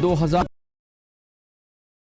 2000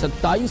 27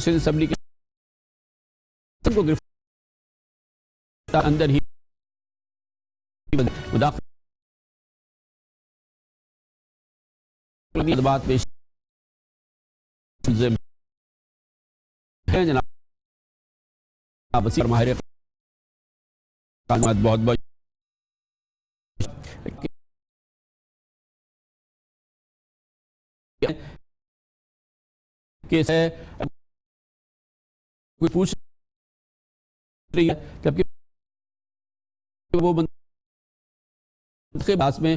Sindh assembly کے کو گرفتار اندر ہی مداخلت بات پیش جناب وسیع ماہر قانون بہت بہت کیس ہے کوئی پوچھ رہی ہے جبکہ وہ باس میں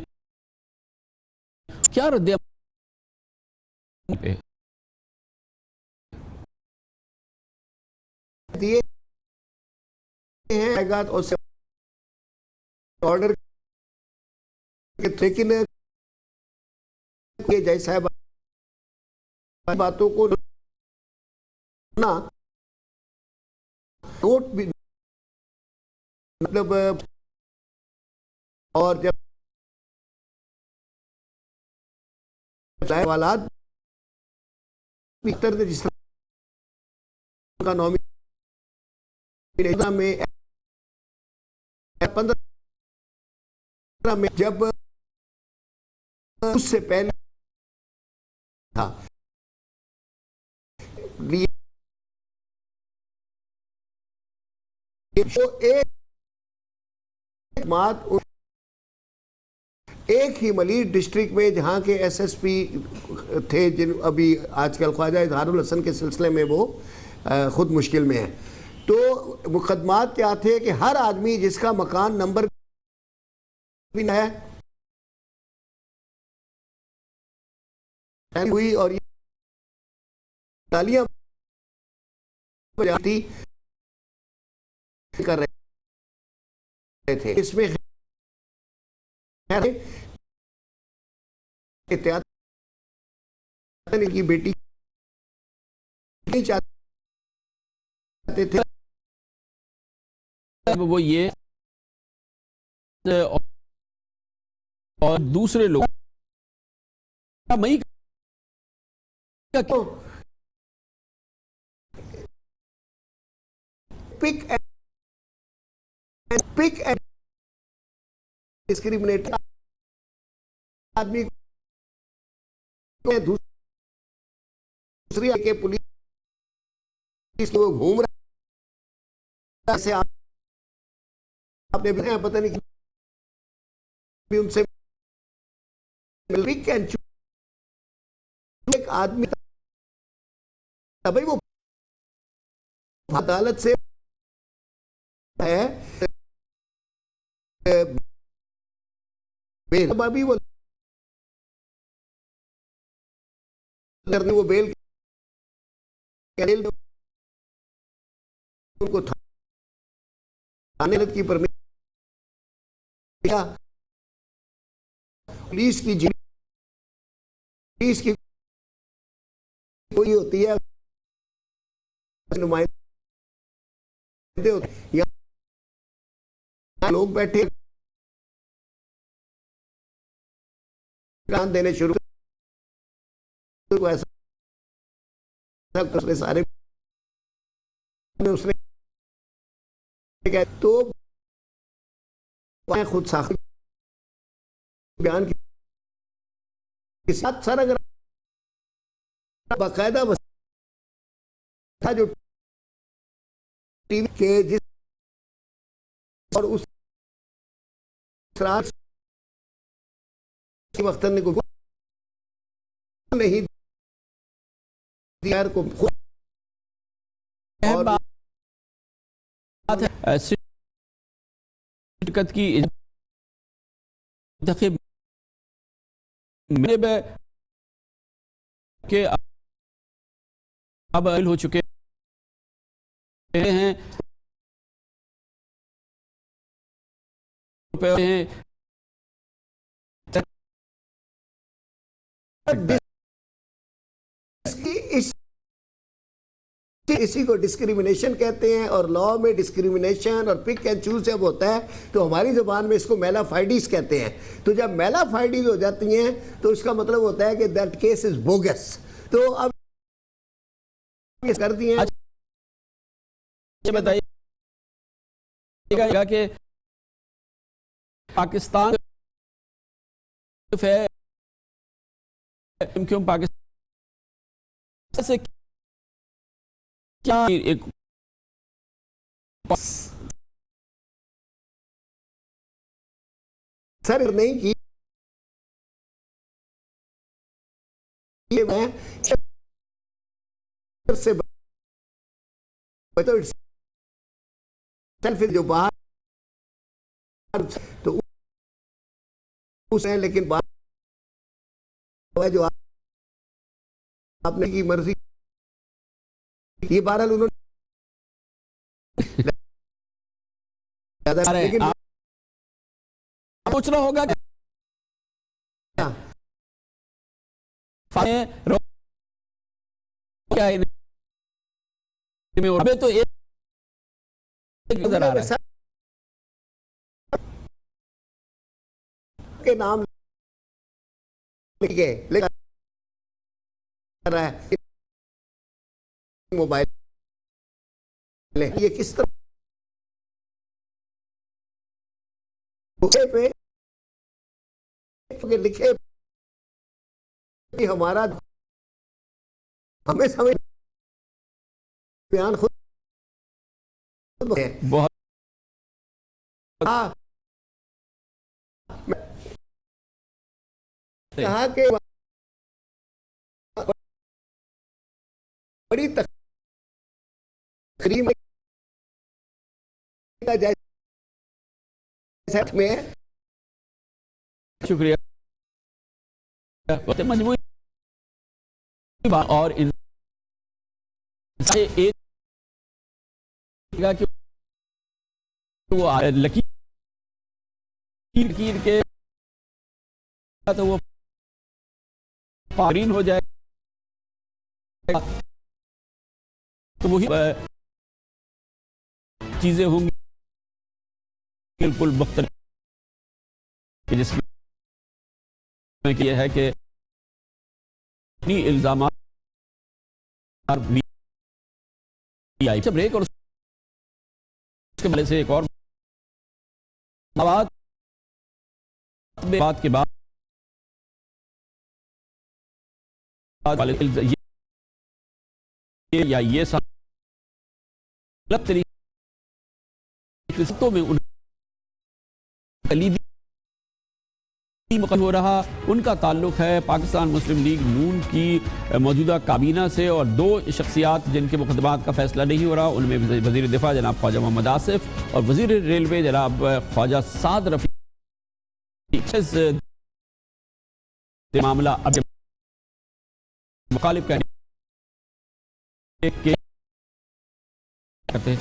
کیا رد عمل دیے ہیں آرڈر لیکن جج صاحب باتوں کو نوٹ بھی مطلب اور جب سوالات بہتر نے جس طرح کا نومی میں 15 میں جب اس سے پہلے تھا ایک ہی ملیح ڈسٹرکٹ میں جہاں کے ایس ایس پی تھے جن ابھی آج کل خواجہ اظہار الحسن کے سلسلے میں وہ خود مشکل میں ہیں، تو مقدمات کیا تھے کہ ہر آدمی جس کا مکان نمبر بھی ہے ہوئی اور یہ تالیاں بجاتی کر رہے تھے، اس میں احتیاط کی بیٹی نہیں چاہتے تھے وہ یہ اور دوسرے لوگ مئی پک اینڈ ڈسکریمنیٹ آدمی دوسری کے پولیس وہ گھوم رہا ہے، آپ نے پتہ نہیں ان سے پک اینڈ چوز ایک آدمی تبھی وہ عدالت سے ہے ابھی وہ بیل ان کو تھانے کی پرمیشن پولیس کی کوئی ہوتی ہے نمائندے یہاں لوگ بیٹھے دینے شروع ایسا سارے اس نے تو خود ساخت بیان کے ساتھ سر اگر باقاعدہ جو ٹی وی کے جس اور اس وقت نے کوئی نہیں دیا کو شرکت کی کہ اب ہو چکے ہیں اسی کو ڈسکریمنیشن کہتے ہیں، اور لا میں ڈسکریمنیشن اور پک اینڈ چوز جب ہوتا ہے تو ہماری زبان میں اس کو میلا فائڈیز کہتے ہیں. تو جب میلا فائڈیز ہو جاتی ہیں تو اس کا مطلب ہوتا ہے کہ دیٹ کیس از بوگس. تو اب یہ کر دیے ہیں. یہ بتائیے گا کہ پاکستان کیوں پاکستان سے کیا ایک سر نہیں کی میں سے جو باہر تو ہیں لیکن جو آپ نے کی مرضی یہ بہرحال انہوں نے لیکن پوچھنا ہوگا کہ تو ایک نظر آ رہا ہے کے نام لکھے موبائل یہ کس طرح پہ لکھے ہمارا ہمیں سمجھ بیان خود بہت کہا کہ بڑی تقریب میں شکریہ مجموعی اور ایک وہ لکیر کے تو وہ پارین ہو جائے تو وہی چیزیں ہوں گی بالکل مختلف جس میں یہ ہے کہ الزامات بریک اور اس کے بارے سے ایک اور بات کے بعد یا یہ سب غلط طریقے میں کلیدی ہو رہا ان کا تعلق ہے پاکستان مسلم لیگ نون کی موجودہ کابینہ سے اور دو شخصیات جن کے مقدمات کا فیصلہ نہیں ہو رہا ان میں وزیر دفاع جناب خواجہ محمد آصف اور وزیر ریلوے جناب خواجہ سعد رفیق معاملہ اب مخالف کرتے ہیں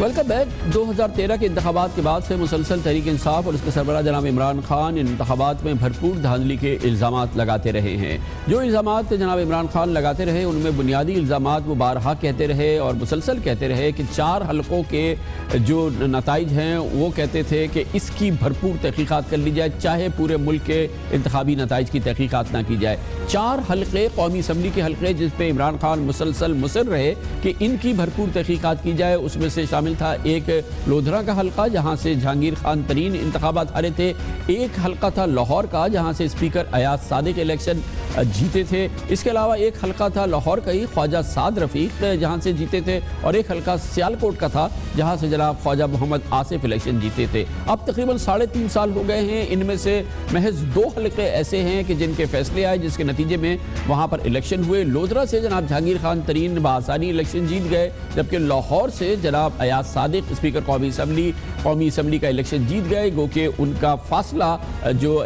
ویلکم بیک 2013 کے انتخابات کے بعد سے مسلسل تحریک انصاف اور اس کے سربراہ جناب عمران خان ان انتخابات میں بھرپور دھاندلی کے الزامات لگاتے رہے ہیں. جو الزامات جناب عمران خان لگاتے رہے ان میں بنیادی الزامات وہ بارہا کہتے رہے اور مسلسل کہتے رہے کہ 4 حلقوں کے جو نتائج ہیں وہ کہتے تھے کہ اس کی بھرپور تحقیقات کر لی جائے چاہے پورے ملک کے انتخابی نتائج کی تحقیقات نہ کی جائے. 4 حلقے قومی اسمبلی کے حلقے جس پہ عمران خان مسلسل مصر رہے کہ ان کی بھرپور تحقیقات کی جائے. اس میں سے شامل تھا ایک لودھرا کا حلقہ جہاں سے جہانگیر خان ترین انتخابات ہارے تھے, ایک حلقہ تھا لاہور کا جہاں سے اسپیکر ایاز صادق الیکشن جیتے تھے, اس کے علاوہ ایک حلقہ تھا لاہور کا ہی خواجہ سعد رفیق جہاں سے جیتے تھے, اور ایک حلقہ سیالکوٹ کا تھا جہاں سے جناب خواجہ محمد آصف الیکشن جیتے تھے. اب تقریباً 3.5 سال ہو گئے ہیں, ان میں سے محض 2 حلقے ایسے ہیں کہ جن کے فیصلے آئے جس کے نتیجے میں وہاں پر الیکشن ہوئے. لودھرا سے جناب جہانگیر خان ترین بآسانی الیکشن جیت گئے, جبکہ لاہور سے جناب ایاز صادق اسپیکر قومی اسمبلی کا الیکشن جیت گئے, گو کہ ان کا فاصلہ جو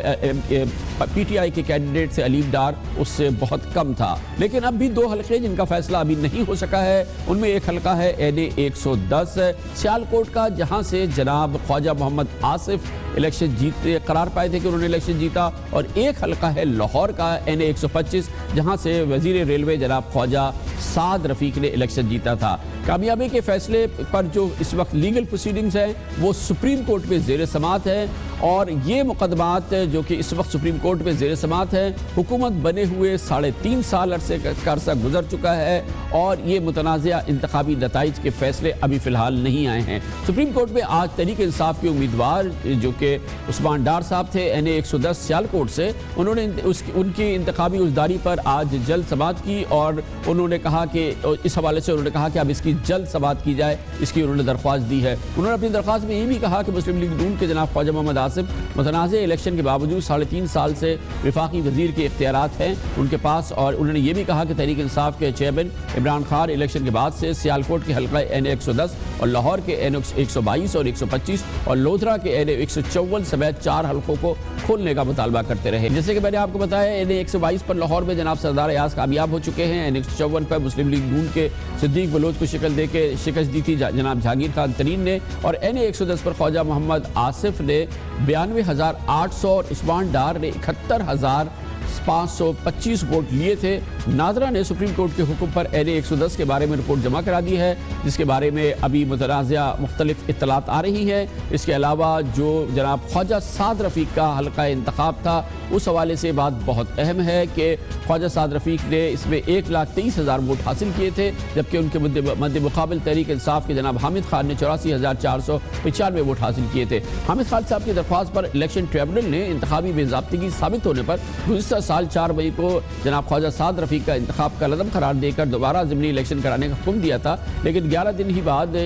پی ٹی آئی کے کینڈیڈیٹ سے علیف ڈار اس سے بہت کم تھا. لیکن اب بھی 2 حلقے جن کا فیصلہ ابھی نہیں ہو سکا ہے، ان میں ایک حلقہ ہے NA 110 سیالکوٹ کا، جہاں سے جناب خواجہ محمد آصف الیکشن جیتتے قرار پائے تھے کہ انہوں نے الیکشن جیتا، اور ایک حلقہ ہے لاہور کا NA 125 جہاں سے وزیر ریلوے جناب خواجہ سعد رفیق نے الیکشن جیتا تھا. کامیابی کے فیصلے پر جو اس وقت لیگل پروسیڈنگز ہیں وہ سپریم کورٹ میں زیر سماعت ہے، اور یہ مقدمات جو کہ اس وقت سپریم کورٹ میں زیر سماعت ہے، حکومت بنے ہوئے 3.5 سال عرصے کا عرصہ گزر چکا ہے، اور یہ متنازعہ انتخابی نتائج کے فیصلے ابھی فی الحال نہیں آئے ہیں. سپریم کورٹ میں آج تحریک انصاف کے امیدوار جو کہ عثمان ڈار صاحب تھے NA 110 سیالکوٹ سے، انہوں نے ان کی انتخابی عزداری پر آج جلد سماعت کی، اور انہوں نے کہا کہ اس حوالے سے انہوں نے کہا کہ اب اس کی جلد سماعت کی جائے، اس کی انہوں نے درخواست دی ہے. انہوں نے اپنی درخواست میں یہ بھی کہا کہ مسلم لیگ نون کے جناب خواجہ محمد آصف متنازع الیکشن کے باوجود 3.5 سال سے وفاقی وزیر کے اختیارات ہیں ان کے پاس، اور انہوں نے یہ بھی کہا کہ تحریک انصاف کے چیئرمین عمران خان الیکشن کے بعد سے سیالکوٹ کے حلقہ NA 110 اور لاہور کے NA 122 اور 125 اور لودھرا کے NA 154 سمیت 4 حلقوں کو کھولنے کا مطالبہ کرتے رہے. جیسے کہ میں نے آپ کو بتایا NA 122 پر لاہور میں جناب سردار ایاز کامیاب ہو چکے ہیں. NA 154 پر مسلم لیگ نون کے صدیق بلوچ کو شکل دے کے شکست دی تھی جناب جہانگیر خان ترین نے، اور NA 110 پر خواجہ محمد آصف نے 92,800 اور عثمان ڈار نے 71,525 ووٹ لیے تھے. ناظرہ نے سپریم کورٹ کے حکم پر NA 110 کے بارے میں رپورٹ جمع کرا دی ہے، جس کے بارے میں ابھی متنازعہ مختلف اطلاعات آ رہی ہیں. اس کے علاوہ جو جناب خواجہ سعد رفیق کا حلقہ انتخاب تھا، اس حوالے سے بات بہت اہم ہے کہ خواجہ سعد رفیق نے اس میں 1,23,000 ووٹ حاصل کیے تھے، جبکہ ان کے مد مقابل تحریک انصاف کے جناب حامد خان نے 84,495 ووٹ حاصل کیے تھے. حامد خان صاحب کی درخواست پر الیکشن ٹریبونل نے انتخابی بے ضابطگی ثابت ہونے پر گزشتہ سال 4 مئی کو جناب خواجہ سعد رفیق کا انتخاب کا لازم قرار دے کر دوبارہ ضمنی الیکشن کرانے کا حکم دیا تھا. لیکن 11 دن ہی بعد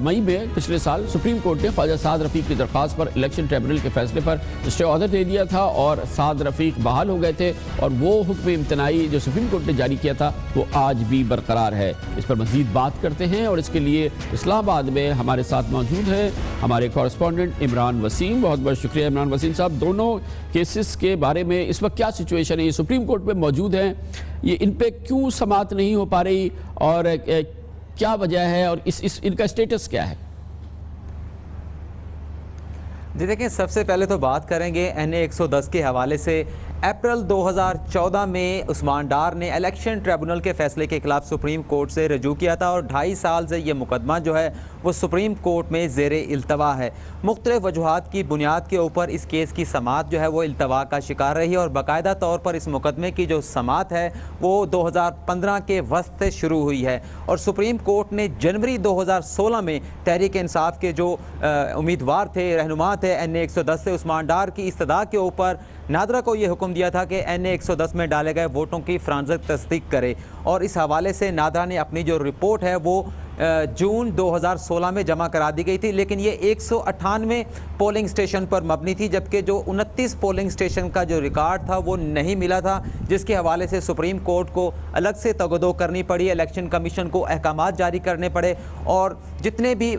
مئی میں پچھلے سال سپریم کورٹ نے خواجہ سعد رفیق کی درخواست پر الیکشن ٹریبونل کے فیصلے پر اسٹے آرڈر دے دیا تھا، اور سعد رفیق بحال ہو گئے تھے، اور وہ حکم امتناعی جو سپریم کورٹ نے جاری کیا تھا وہ آج بھی برقرار ہے. اس پر مزید بات کرتے ہیں، اور اس کے لیے اسلام آباد میں ہمارے ساتھ موجود ہیں ہمارے کورسپونڈنٹ عمران وسیم. بہت بہت شکریہ عمران وسیم صاحب. دونوں کیسز کے بارے میں اس وقت کیا سچویشن ہے؟ یہ سپریم کورٹ میں موجود ہیں، یہ ان پہ کیوں سماعت نہیں ہو پا رہی، اور کیا وجہ ہے، اور ان کا اسٹیٹس کیا ہے؟ جی دیکھیں، سب سے پہلے تو بات کریں گے NA 110 کے حوالے سے. اپریل 2014 میں عثمان ڈار نے الیکشن ٹریبونل کے فیصلے کے خلاف سپریم کورٹ سے رجوع کیا تھا، اور 2.5 سال سے یہ مقدمہ جو ہے وہ سپریم کورٹ میں زیر التوا ہے. مختلف وجوہات کی بنیاد کے اوپر اس کیس کی سماعت جو ہے وہ التوا کا شکار رہی ہے، اور باقاعدہ طور پر اس مقدمے کی جو سماعت ہے وہ 2015 کے وسط سے شروع ہوئی ہے، اور سپریم کورٹ نے جنوری 2016 میں تحریک انصاف کے جو امیدوار تھے، رہنما تھے NA 110 سے، عثمان ڈار کی استدعا کے اوپر نادرہ کو یہ حکم دیا تھا کہ NA 110 میں ڈالے گئے ووٹوں کی فرانزک تصدیق کرے، اور اس حوالے سے نادرہ نے اپنی جو رپورٹ ہے وہ جون 2016 میں جمع کرا دی گئی تھی. لیکن یہ 198 پولنگ سٹیشن پر مبنی تھی، جبکہ جو 29 پولنگ سٹیشن کا جو ریکارڈ تھا وہ نہیں ملا تھا، جس کے حوالے سے سپریم کورٹ کو الگ سے تگدو کرنی پڑی، الیکشن کمیشن کو احکامات جاری کرنے پڑے، اور جتنے بھی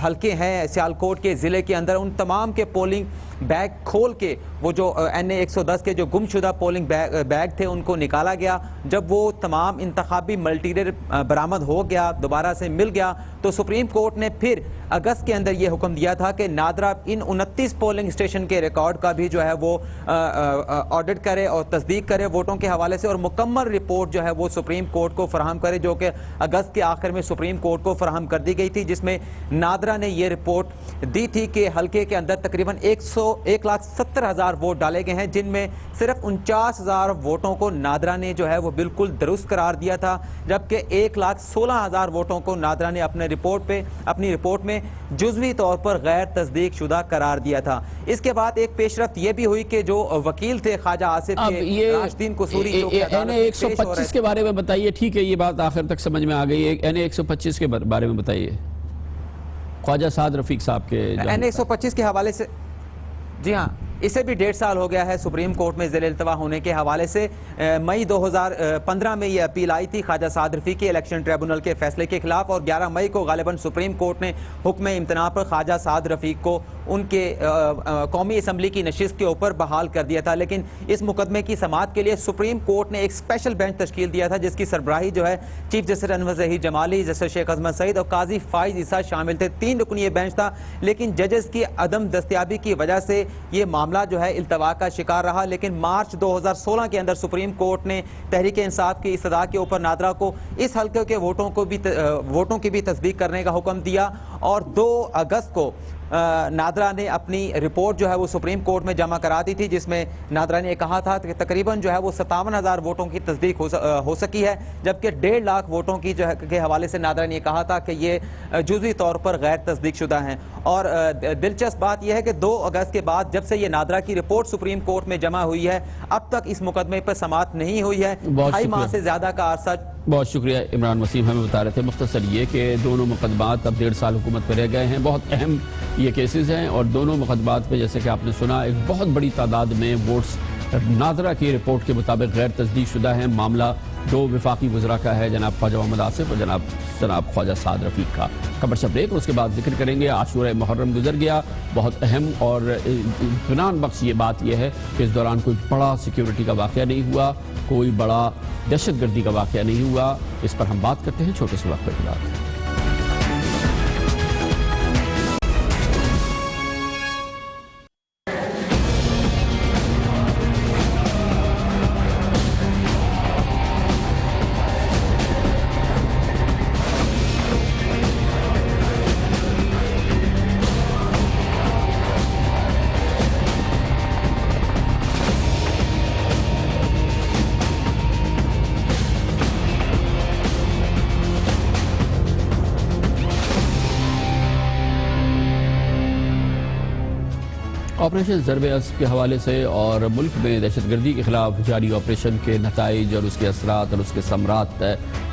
حلقے ہیں سیالکوٹ کے ضلع کے اندر ان تمام کے پولنگ بیگ کھول کے وہ جو NA 110 کے جو گمشدہ پولنگ بیگ تھے ان کو نکالا گیا. جب وہ تمام انتخابی ملٹیریئر برآمد ہو گیا، دوبارہ سے مل گیا، تو سپریم کورٹ نے پھر اگست کے اندر یہ حکم دیا تھا کہ نادرہ ان 29 پولنگ سٹیشن کے ریکارڈ کا بھی جو ہے وہ آڈٹ کرے اور تصدیق کرے ووٹوں کے حوالے سے، اور مکمل رپورٹ جو ہے وہ سپریم کورٹ کو فراہم کرے، جو کہ اگست کے آخر میں سپریم کورٹ کو فراہم کر دی گئی تھی، جس میں نادرہ نے یہ رپورٹ دی تھی کہ حلقے کے اندر تقریباً 1,70,000 ووٹ ڈالے گئے ہیں، جن میں صرف 49,000 ووٹوں کو نادرہ نے جو ہے وہ بالکل درست قرار دیا تھا، جبکہ 1,16,000 ووٹوں کو نادرہ نے اپنی رپورٹ میں جزوی طور پر غیر تصدیق شدہ قرار دیا تھا. اس کے بعد ایک پیش رفت یہ بھی ہوئی کہ جو وکیل تھے خواجہ آصف کے راشدین قصوری NA 125 کے بارے میں بتائیے. ٹھیک ہے، یہ بات آخر تک سمجھ میں آ گئی ہے. NA 125 کے بارے میں بتائیے، خواجہ سعد رفیق صاحب کے NA 125 کے حوالے سے. جی ہاں، اسے بھی 1.5 سال ہو گیا ہے سپریم کورٹ میں زیر التوا ہونے کے حوالے سے. مئی 2015 میں یہ اپیل آئی تھی خواجہ سعد رفیقی الیکشن ٹریبونل کے فیصلے کے خلاف, اور 11 مئی کو غالباً سپریم کورٹ نے حکم امتناع پر خواجہ سعد رفیق کو ان کے قومی اسمبلی کی نشست کے اوپر بحال کر دیا تھا. لیکن اس مقدمے کی سماعت کے لیے سپریم کورٹ نے ایک اسپیشل بینچ تشکیل دیا تھا جس کی سربراہی جو ہے چیف جسٹس انور ظہیر جمالی, جسٹس شیخ عظمت سعید اور قاضی فائز عیسیٰ شامل تھے. 3 رکنی یہ بینچ تھا, لیکن ججز کی عدم دستیابی کی وجہ سے یہ معاملہ جو ہے التوا کا شکار رہا. لیکن مارچ 2016 کے اندر سپریم کورٹ نے تحریک انصاف کی استدعا کے اوپر نادرا کو اس حلقے کے ووٹوں کی بھی تصدیق کرنے کا حکم دیا, اور 2 اگست کو نادرا نے اپنی رپورٹ جو ہے وہ سپریم کورٹ میں جمع کرا دی تھی, جس میں نادرا نے کہا تھا کہ تقریباً جو ہے وہ 57,000 ووٹوں کی تصدیق ہو سکی ہے, جبکہ 1.5 لاکھ ووٹوں کی جو ہے کے حوالے سے نادرا نے کہا تھا کہ یہ جزوی طور پر غیر تصدیق شدہ ہیں. اور دلچسپ بات یہ ہے کہ 2 اگست کے بعد جب سے یہ نادرا کی رپورٹ سپریم کورٹ میں جمع ہوئی ہے اب تک اس مقدمے پر سماعت نہیں ہوئی ہے. 2.5 ماہ سے زیادہ کا عرصہ. بہت شکریہ عمران وسیم, ہمیں بتا رہے تھے مختصر یہ کہ دونوں مقدمات اب 1.5 سال حکومت پہ رہ گئے ہیں. بہت اہم یہ کیسز ہیں, اور دونوں مقدمات پہ جیسے کہ آپ نے سنا ایک بہت بڑی تعداد میں ووٹس نادرا کی رپورٹ کے مطابق غیر تصدیق شدہ ہیں. معاملہ 2 وفاقی وزراء کا ہے, جناب خواجہ محمد آصف اور جناب خواجہ سعد رفیق کا. خبر شب بریک, اور اس کے بعد ذکر کریں گے عاشورہ محرم گزر گیا. بہت اہم اور اطمینان بخش یہ بات یہ ہے کہ اس دوران کوئی بڑا سیکیورٹی کا واقعہ نہیں ہوا, کوئی بڑا دہشت گردی کا واقعہ نہیں ہوا. اس پر ہم بات کرتے ہیں چھوٹے سے وقت کے بعد. آپریشن ضرب اسب کے حوالے سے اور ملک میں دہشت گردی کے خلاف جاری آپریشن کے نتائج اور اس کے اثرات اور اس کے ثمرات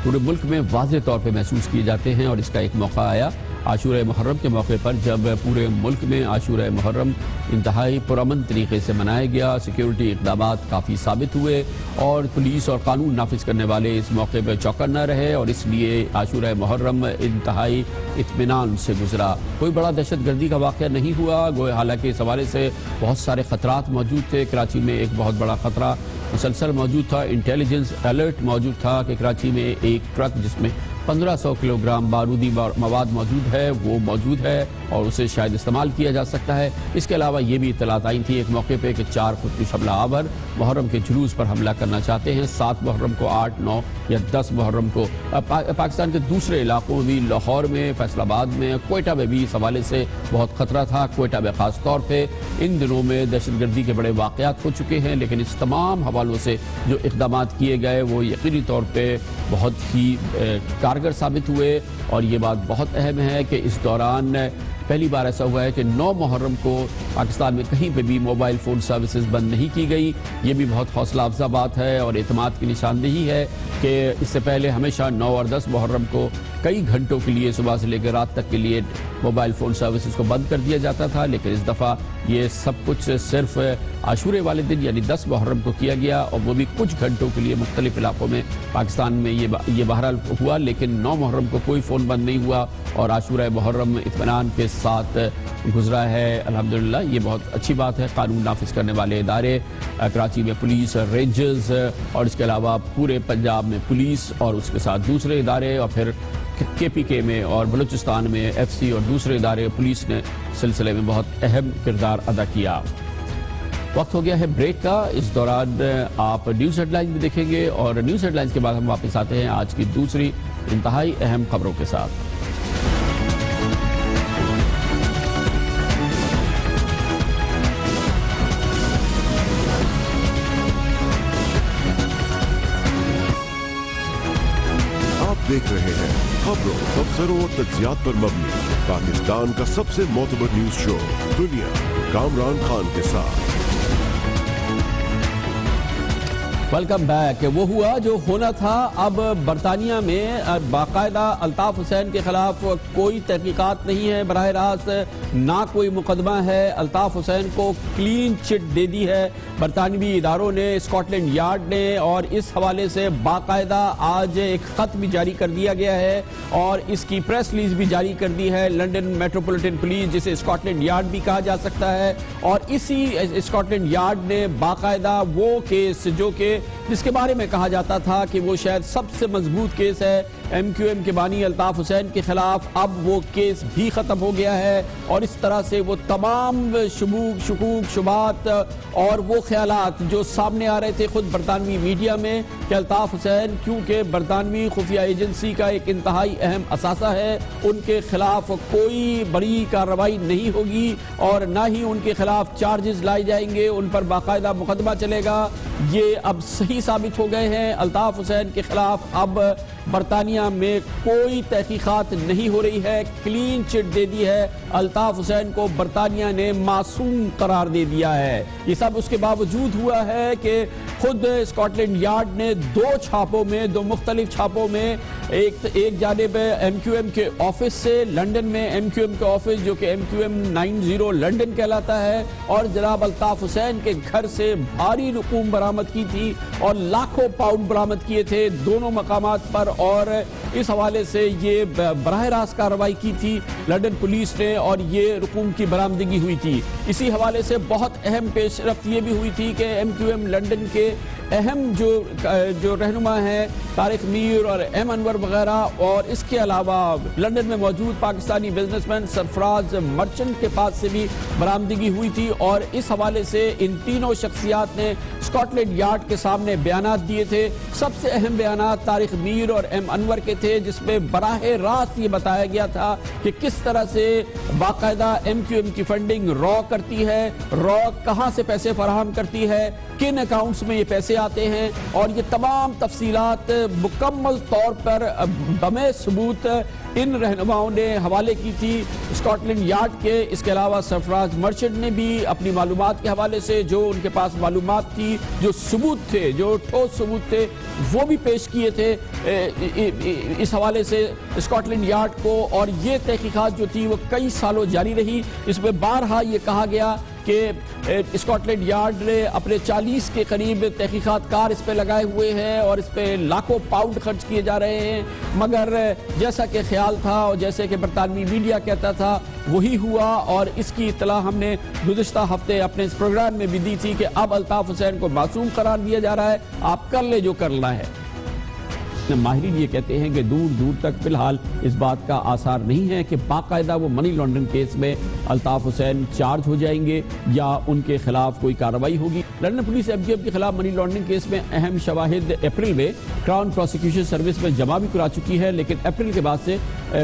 پورے ملک میں واضح طور پہ محسوس کیے جاتے ہیں. اور اس کا ایک موقع آیا عاشورہ محرم کے موقع پر, جب پورے ملک میں عاشورہ محرم انتہائی پرامن طریقے سے منایا گیا. سیکیورٹی اقدامات کافی ثابت ہوئے اور پولیس اور قانون نافذ کرنے والے اس موقع پہ چوکن نہ رہے, اور اس لیے عاشورہ محرم انتہائی اطمینان سے گزرا. کوئی بڑا دہشت گردی کا واقعہ نہیں ہوا, گویا حالانکہ اس حوالے سے بہت سارے خطرات موجود تھے. کراچی میں ایک بہت بڑا خطرہ مسلسل موجود تھا, انٹیلیجنس الرٹ موجود تھا کہ کراچی میں ایک ٹرک جس میں 1500 کلو گرام بارودی مواد موجود ہے وہ موجود ہے اور اسے شاید استعمال کیا جا سکتا ہے. اس کے علاوہ یہ بھی اطلاعات آئی تھی ایک موقع پہ کہ 4 خودکش حملہ آور محرم کے جلوس پر حملہ کرنا چاہتے ہیں. 7 محرم کو, 8, 9 یا 10 محرم کو. پاکستان کے دوسرے علاقوں میں بھی, لاہور میں, فیصل آباد میں, کوئٹہ میں بھی اس حوالے سے بہت خطرہ تھا. کوئٹہ میں خاص طور پہ ان دنوں میں دہشت گردی کے بڑے واقعات ہو چکے ہیں, لیکن اس تمام حوالوں سے جو اقدامات کیے گئے وہ یقینی طور پہ بہت ہی کارگر ثابت ہوئے. اور یہ بات بہت اہم ہے کہ اس دوران پہلی بار ایسا ہوا ہے کہ 9 محرم کو پاکستان میں کہیں پہ بھی موبائل فون سروسز بند نہیں کی گئی. یہ بھی بہت حوصلہ افزا بات ہے اور اعتماد کی نشاندہی ہے کہ اس سے پہلے ہمیشہ 9 اور 10 محرم کو کئی گھنٹوں کے لیے صبح سے لے کر رات تک کے لیے موبائل فون سروسز کو بند کر دیا جاتا تھا, لیکن اس دفعہ یہ سب کچھ صرف عاشورے والے دن یعنی 10 محرم کو کیا گیا, اور وہ بھی کچھ گھنٹوں کے لیے مختلف علاقوں میں پاکستان میں یہ بہرحال ہوا. لیکن 9 محرم کو کوئی فون بند نہیں ہوا اور عاشورہ محرم اطمینان کے ساتھ گزرا ہے الحمدللہ. یہ بہت اچھی بات ہے. قانون نافذ کرنے والے ادارے کراچی میں پولیس, رینجرز, اور اس کے علاوہ پورے پنجاب میں پولیس اور اس کے ساتھ دوسرے ادارے, اور پھر کے پی کے میں اور بلوچستان میں ایف سی اور دوسرے ادارے پولیس نے سلسلے میں بہت اہم کردار ادا کیا. وقت ہو گیا ہے بریک کا. اس دوران آپ نیوز ہیڈ لائنز بھی دیکھیں گے اور نیوز ہیڈ لائنز کے بعد ہم واپس آتے ہیں آج کی دوسری انتہائی اہم خبروں کے ساتھ. دیکھ رہے ہیں خبروں, تبصروں اور تجزیات پر مبنی پاکستان کا سب سے معتبر نیوز شو دنیا, کامران خان کے ساتھ. Welcome back. وہ ہوا جو ہونا تھا. اب برطانیہ میں باقاعدہ الطاف حسین کے خلاف کوئی تحقیقات نہیں ہے براہ راست, نہ کوئی مقدمہ ہے. الطاف حسین کو کلین چٹ دے دی ہے برطانوی اداروں نے, اسکاٹ لینڈ یارڈ نے, اور اس حوالے سے باقاعدہ آج ایک خط بھی جاری کر دیا گیا ہے اور اس کی پریس ریلیز بھی جاری کر دی ہے لنڈن میٹروپولیٹن پولیس, جسے اسکاٹ لینڈ یارڈ بھی کہا جا سکتا ہے. اور اسی اسکاٹ لینڈ یارڈ نے باقاعدہ وہ کیس جو کہ جس کے بارے میں کہا جاتا تھا کہ وہ شاید سب سے مضبوط کیس ہے ایم کیو ایم کے بانی الطاف حسین کے خلاف, اب وہ کیس بھی ختم ہو گیا ہے. اور اس طرح سے وہ تمام شکوک شبہات اور وہ خیالات جو سامنے آ رہے تھے خود برطانوی میڈیا میں کہ الطاف حسین کیونکہ برطانوی خفیہ ایجنسی کا ایک انتہائی اہم اثاثہ ہے, ان کے خلاف کوئی بڑی کارروائی نہیں ہوگی اور نہ ہی ان کے خلاف چارجز لائے جائیں گے, ان پر باقاعدہ مقدمہ چلے گا. یہ اب صحیح ثابت ہو گئے ہیں. الطاف حسین کے خلاف اب برطانیہ میں کوئی تحقیقات نہیں ہو رہی ہے, کلین چٹ دے دی ہے. الطاف حسین کو برطانیہ نے معصوم قرار دے دیا ہے. یہ سب اس کے باوجود ہوا ہے کہ خود اسکاٹ لینڈ یارڈ نے دو مختلف چھاپوں میں ایک جانب ایم کیو ایم کے آفس سے لنڈن میں ایم کیو ایم کے آفس جو کہ ایم کیو ایم 90 لنڈن کہلاتا ہے, اور جناب الطاف حسین کے گھر سے بھاری رقوم برآمد کی تھی اور لاکھوں پاؤنڈ برآمد کیے تھے دونوں مقامات پر, اور اس حوالے سے یہ براہ راست کارروائی کی تھی لنڈن پولیس نے اور یہ رقوم کی برآمدگی ہوئی تھی. اسی حوالے سے بہت اہم پیش رفت یہ بھی ہوئی تھی کہ ایم کیو ایم لنڈن کے اہم جو رہنما ہیں طارق میر اور ایم انور وغیرہ, اور اس کے علاوہ لنڈن میں موجود پاکستانی بزنس مین سرفراز مرچنٹ کے پاس سے بھی برآمدگی ہوئی تھی. اور اس حوالے سے ان تینوں شخصیات نے اسکاٹ لینڈ یارڈ کے سامنے بیانات دیے تھے. سب سے اہم بیانات طارق میر اور ایم انور کے تھے, جس میں براہ راست یہ بتایا گیا تھا کہ کس طرح سے باقاعدہ ایم کیو ایم کی فنڈنگ را کرتی ہے, را کہاں سے پیسے فراہم کرتی ہے, کن اکاؤنٹس میں یہ پیسے آتے ہیں, اور یہ تمام تفصیلات مکمل طور پر بمِ ثبوت ان رہنماؤں نے حوالے کی تھی اسکاٹ لینڈ یارڈ کے. اس کے علاوہ سرفراز مرچنٹ نے بھی اپنی معلومات کے حوالے سے جو ان کے پاس معلومات تھی, جو ثبوت تھے, جو ٹھوس ثبوت تھے, وہ بھی پیش کیے تھے اس حوالے سے اسکاٹ لینڈ یارڈ کو. اور یہ تحقیقات جو تھی وہ کئی سالوں جاری رہی. اس میں بارہا یہ کہا گیا کہ اسکاٹ لینڈ یارڈ نے اپنے 40 کے قریب تحقیقات کار اس پہ لگائے ہوئے ہیں اور اس پہ لاکھوں پاؤنڈ خرچ کیے جا رہے ہیں, مگر جیسا کہ خیال تھا اور جیسے کہ برطانوی میڈیا کہتا تھا وہی ہوا. اور اس کی اطلاع ہم نے گزشتہ ہفتے اپنے اس پروگرام میں بھی دی تھی کہ اب الطاف حسین کو معصوم قرار دیا جا رہا ہے, آپ کر لے جو کرنا ہے. ماہرین یہ کہتے ہیں کہ دور دور تک فی الحال اس بات کا آثار نہیں ہے کہ باقاعدہ وہ منی لانڈرنگ کیس میں الطاف حسین چارج ہو جائیں گے یا ان کے خلاف کوئی کارروائی ہوگی. London police M Q M کے خلاف منی لانڈرنگ کیس میں اہم شواہد اپریل میں کراؤن پروسیکیوشن سروس میں جمع بھی کرا چکی ہے, لیکن اپریل کے بعد سے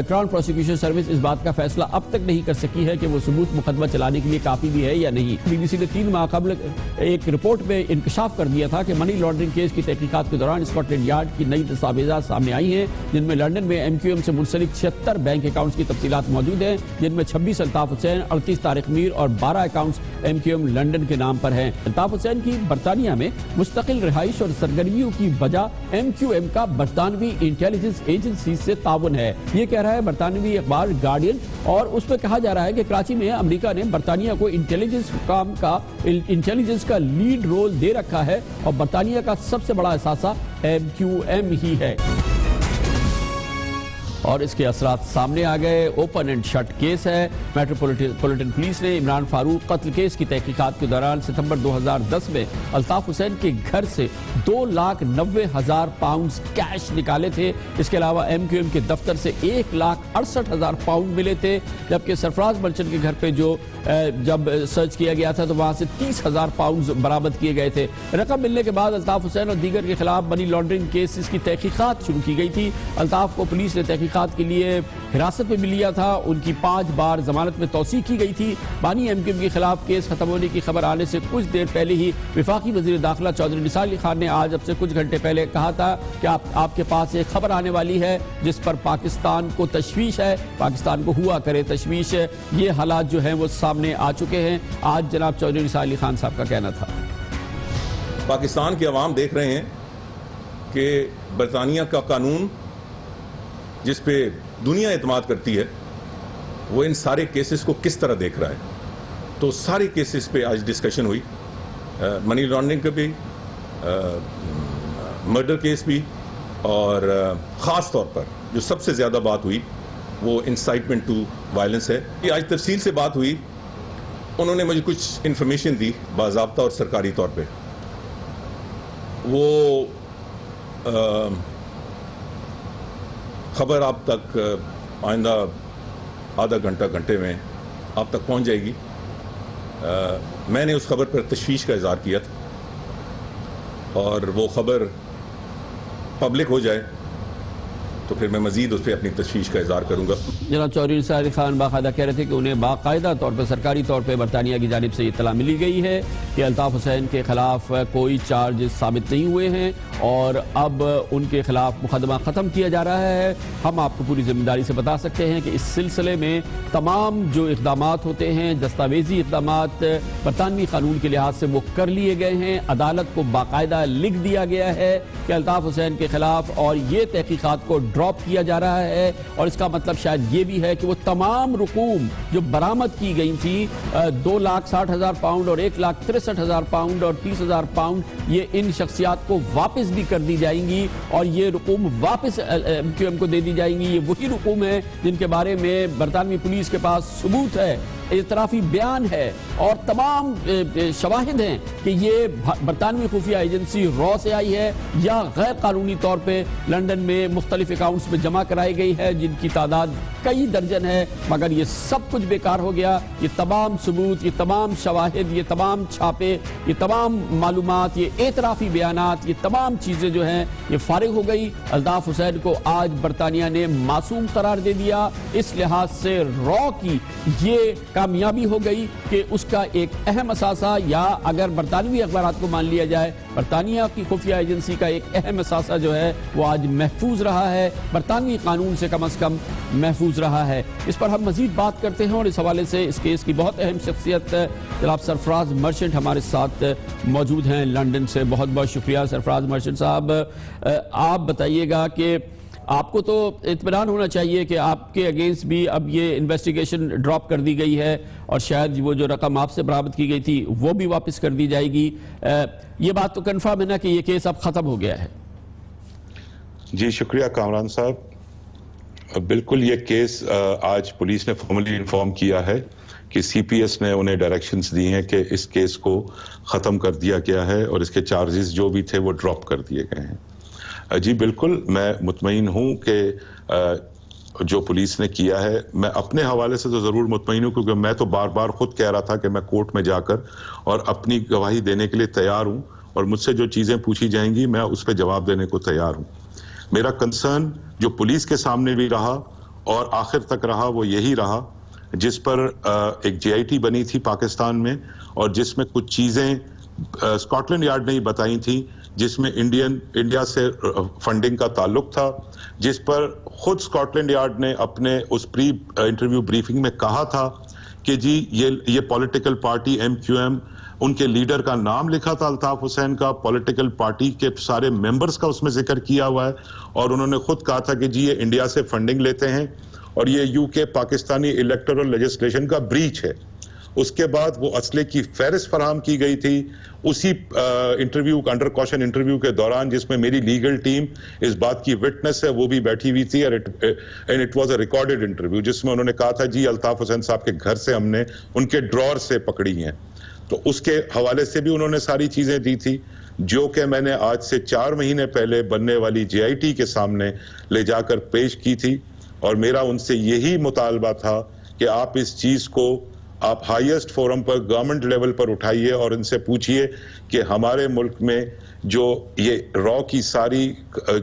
کراؤن پروسیکیوشن سروس اس بات کا فیصلہ اب تک نہیں کر سکی ہے کہ وہ ثبوت مقدمہ چلانے کے لیے کافی بھی ہے یا نہیں. بی بی سی نے 3 ماہ قبل ایک رپورٹ میں انکشاف کر دیا تھا کہ منی لانڈرنگ کیس کی تحقیقات کے دوران اسکاٹ لینڈ یارڈ کی نئی دستاویزات سامنے آئی ہیں, جن میں لنڈن میں ایم کیو ایم سے منسلک 76 بینک اکاؤنٹس کی تفصیلات موجود ہیں, جن میں 26 الطاف حسین, 38 طارق میر اور 12 accounts M Q M London کے نام پر ہیں. الطاف حسین کی برطانیہ میں مستقل رہائش اور سرگرمیوں کی وجہ ایم کیو ایم کا برطانوی انٹیلیجنس ایجنسی سے تعاون ہے. یہ کہہ رہا ہے برطانوی اخبار گارڈین, اور اس میں کہا جا رہا ہے کہ کراچی میں امریکہ نے برطانیہ کو انٹیلیجنس کا لیڈ رول دے رکھا ہے اور برطانیہ کا سب سے بڑا اثاثہ ایم کیو ایم ہی ہے. اور اس کے اثرات سامنے آ گئے. اوپن اینڈ شٹ کیس ہے. میٹروپولیٹن پولیس نے عمران فاروق قتل کیس کی تحقیقات کے دوران ستمبر 2010 میں الطاف حسین کے گھر سے 2,90,000 پاؤنڈ کیش نکالے تھے. اس کے علاوہ ایم کیو ایم کے دفتر سے 1,68,000 پاؤنڈ ملے تھے, جبکہ سرفراز مرچنٹ کے گھر پہ جب سرچ کیا گیا تھا تو وہاں سے 30,000 پاؤنڈ برآمد کیے گئے تھے. رقم ملنے کے بعد الطاف حسین اور دیگر کے خلاف منی لانڈرنگ کیسز کی تحقیقات شروع کی گئی تھی. الطاف کو پولیس نے تحقیقات کے لیے حراست میں بھی لیا تھا. ان کی 5 بار ضمانت میں توسیع کی گئی تھی. بانی ایم کیو ایم کے خلاف کیس ختم ہونے کی خبر آنے سے کچھ دیر پہلے ہی وفاقی وزیر داخلہ چودھری نثار علی خان نے آج اب سے کچھ گھنٹے پہلے کہا تھا کہ آپ کے پاس ایک خبر آنے والی ہے جس پر پاکستان کو تشویش ہے, پاکستان کو ہوا کرے تشویش. یہ حالات جو ہیں وہ سامنے آ چکے ہیں. آج جناب چودھری نثار علی خان صاحب کا کہنا تھا. پاکستان کے عوام دیکھ رہے ہیں کہ برطانیہ کا قانون جس پہ دنیا اعتماد کرتی ہے وہ ان سارے کیسز کو کس طرح دیکھ رہا ہے. تو سارے کیسز پہ آج ڈسکشن ہوئی, منی لانڈرنگ کا بھی, مرڈر کیس بھی, اور خاص طور پر جو سب سے زیادہ بات ہوئی وہ انسائٹمنٹ ٹو وائلنس ہے. یہ آج تفصیل سے بات ہوئی, انہوں نے مجھے کچھ انفارمیشن دی باضابطہ اور سرکاری طور پہ. وہ خبر آپ تک آئندہ آدھا گھنٹے میں آپ تک پہنچ جائے گی. میں نے اس خبر پر تشویش کا اظہار کیا تھا, اور وہ خبر پبلک ہو جائے تو پھر میں مزید اس پہ اپنی تشویش کا اظہار کروں گا. جناب چودھری نثار علی خان باقاعدہ کہہ رہے تھے کہ انہیں باقاعدہ طور پر سرکاری طور پہ برطانیہ کی جانب سے اطلاع ملی گئی ہے کہ الطاف حسین کے خلاف کوئی چارج ثابت نہیں ہوئے ہیں اور اب ان کے خلاف مقدمہ ختم کیا جا رہا ہے. ہم آپ کو پوری ذمہ داری سے بتا سکتے ہیں کہ اس سلسلے میں تمام جو اقدامات ہوتے ہیں, دستاویزی اقدامات برطانوی قانون کے لحاظ سے وہ کر لیے گئے ہیں. عدالت کو باقاعدہ لکھ دیا گیا ہے کہ الطاف حسین کے خلاف, اور یہ تحقیقات کو ڈراپ کیا جا رہا ہے. اور اس کا مطلب شاید یہ بھی ہے کہ وہ تمام رقوم جو برآمد کی گئی تھی, 2,60,000 پاؤنڈ اور 1,63,000 پاؤنڈ اور 30,000 پاؤنڈ, یہ ان شخصیات کو واپس بھی کر دی جائیں گی اور یہ رقوم واپس MQM کو دے دی جائیں گی. یہ وہی رقوم ہیں جن کے بارے میں برطانوی پولیس کے پاس ثبوت ہے, اعترافی بیان ہے اور تمام شواہد ہیں کہ یہ برطانوی خفیہ ایجنسی را سے آئی ہے یا غیر قانونی طور پہ لنڈن میں مختلف اکاؤنٹس میں جمع کرائی گئی ہے, جن کی تعداد کئی درجن ہے. مگر یہ سب کچھ بیکار ہو گیا. یہ تمام ثبوت, یہ تمام شواہد, یہ تمام چھاپے, یہ تمام معلومات, یہ اعترافی بیانات, یہ تمام چیزیں جو ہیں یہ فارغ ہو گئی. الطاف حسین کو آج برطانیہ نے معصوم قرار دے دیا. اس لحاظ سے را کی یہ کامیابی ہو گئی کہ اس کا ایک اہم اثاثہ, یا اگر برطانوی اخبارات کو مان لیا جائے برطانیہ کی خفیہ ایجنسی کا ایک اہم اثاثہ جو ہے وہ آج محفوظ رہا ہے, برطانوی قانون سے کم از کم محفوظ رہا ہے. اس پر ہم مزید بات کرتے ہیں اور اس حوالے سے اس کیس کی بہت اہم شخصیت جناب سرفراز مرچنٹ ہمارے ساتھ موجود ہیں لنڈن سے. بہت بہت شکریہ سرفراز مرچنٹ صاحب. آپ بتائیے گا کہ آپ کو تو اطمینان ہونا چاہیے کہ آپ کے اگینسٹ بھی اب یہ انویسٹیگیشن ڈراپ کر دی گئی ہے اور شاید وہ جو رقم آپ سے برآمد کی گئی تھی وہ بھی واپس کر دی جائے گی. یہ بات تو کنفرم ہے نا کہ یہ کیس اب ختم ہو گیا ہے؟ جی شکریہ کامران صاحب. بالکل, یہ کیس آج پولیس نے فارملی انفارم کیا ہے کہ سی پی ایس نے انہیں ڈائریکشنز دی ہیں کہ اس کیس کو ختم کر دیا گیا ہے اور اس کے چارجز جو بھی تھے وہ ڈراپ کر دیے گئے ہیں. جی بالکل, میں مطمئن ہوں کہ جو پولیس نے کیا ہے, میں اپنے حوالے سے تو ضرور مطمئن ہوں کیونکہ میں تو بار بار خود کہہ رہا تھا کہ میں کورٹ میں جا کر اور اپنی گواہی دینے کے لیے تیار ہوں اور مجھ سے جو چیزیں پوچھی جائیں گی میں اس پہ جواب دینے کو تیار ہوں. میرا کنسرن جو پولیس کے سامنے بھی رہا اور آخر تک رہا وہ یہی رہا جس پر ایک JIT بنی تھی پاکستان میں اور جس میں کچھ چیزیں اسکاٹ لینڈ یارڈ نے ہی بتائی تھیں جس میں انڈیا سے فنڈنگ کا تعلق تھا, جس پر خود اسکاٹ لینڈ یارڈ نے اپنے اس پری انٹرویو بریفنگ میں کہا تھا کہ جی یہ پولیٹیکل پارٹی MQM, ان کے لیڈر کا نام لکھا تھا الطاف حسین کا, پولیٹیکل پارٹی کے سارے ممبرز کا اس میں ذکر کیا ہوا ہے اور انہوں نے خود کہا تھا کہ جی یہ انڈیا سے فنڈنگ لیتے ہیں اور یہ UK پاکستانی الیکٹورل لیجسلیشن کا بریچ ہے. اس کے بعد وہ اسلحے کی فہرست فراہم کی گئی تھی اسی انٹرویو انڈر کوشن انٹرویو کے دوران جس میں میری لیگل ٹیم اس بات کی وٹنس ہے, وہ بھی بیٹھی ہوئی تھی اور it was a recorded interview جس میں انہوں نے کہا تھا جی الطاف حسین صاحب کے گھر سے ہم نے ان کے ڈراور سے پکڑی ہیں. تو اس کے حوالے سے بھی انہوں نے ساری چیزیں دی تھی جو کہ میں نے آج سے 4 مہینے پہلے بننے والی JIT کے سامنے لے جا کر پیش کی تھی اور میرا ان سے یہی مطالبہ تھا کہ آپ اس چیز کو آپ ہائیسٹ فورم پر گورنمنٹ لیول پر اٹھائیے اور ان سے پوچھئے کہ ہمارے ملک میں جو یہ را کی ساری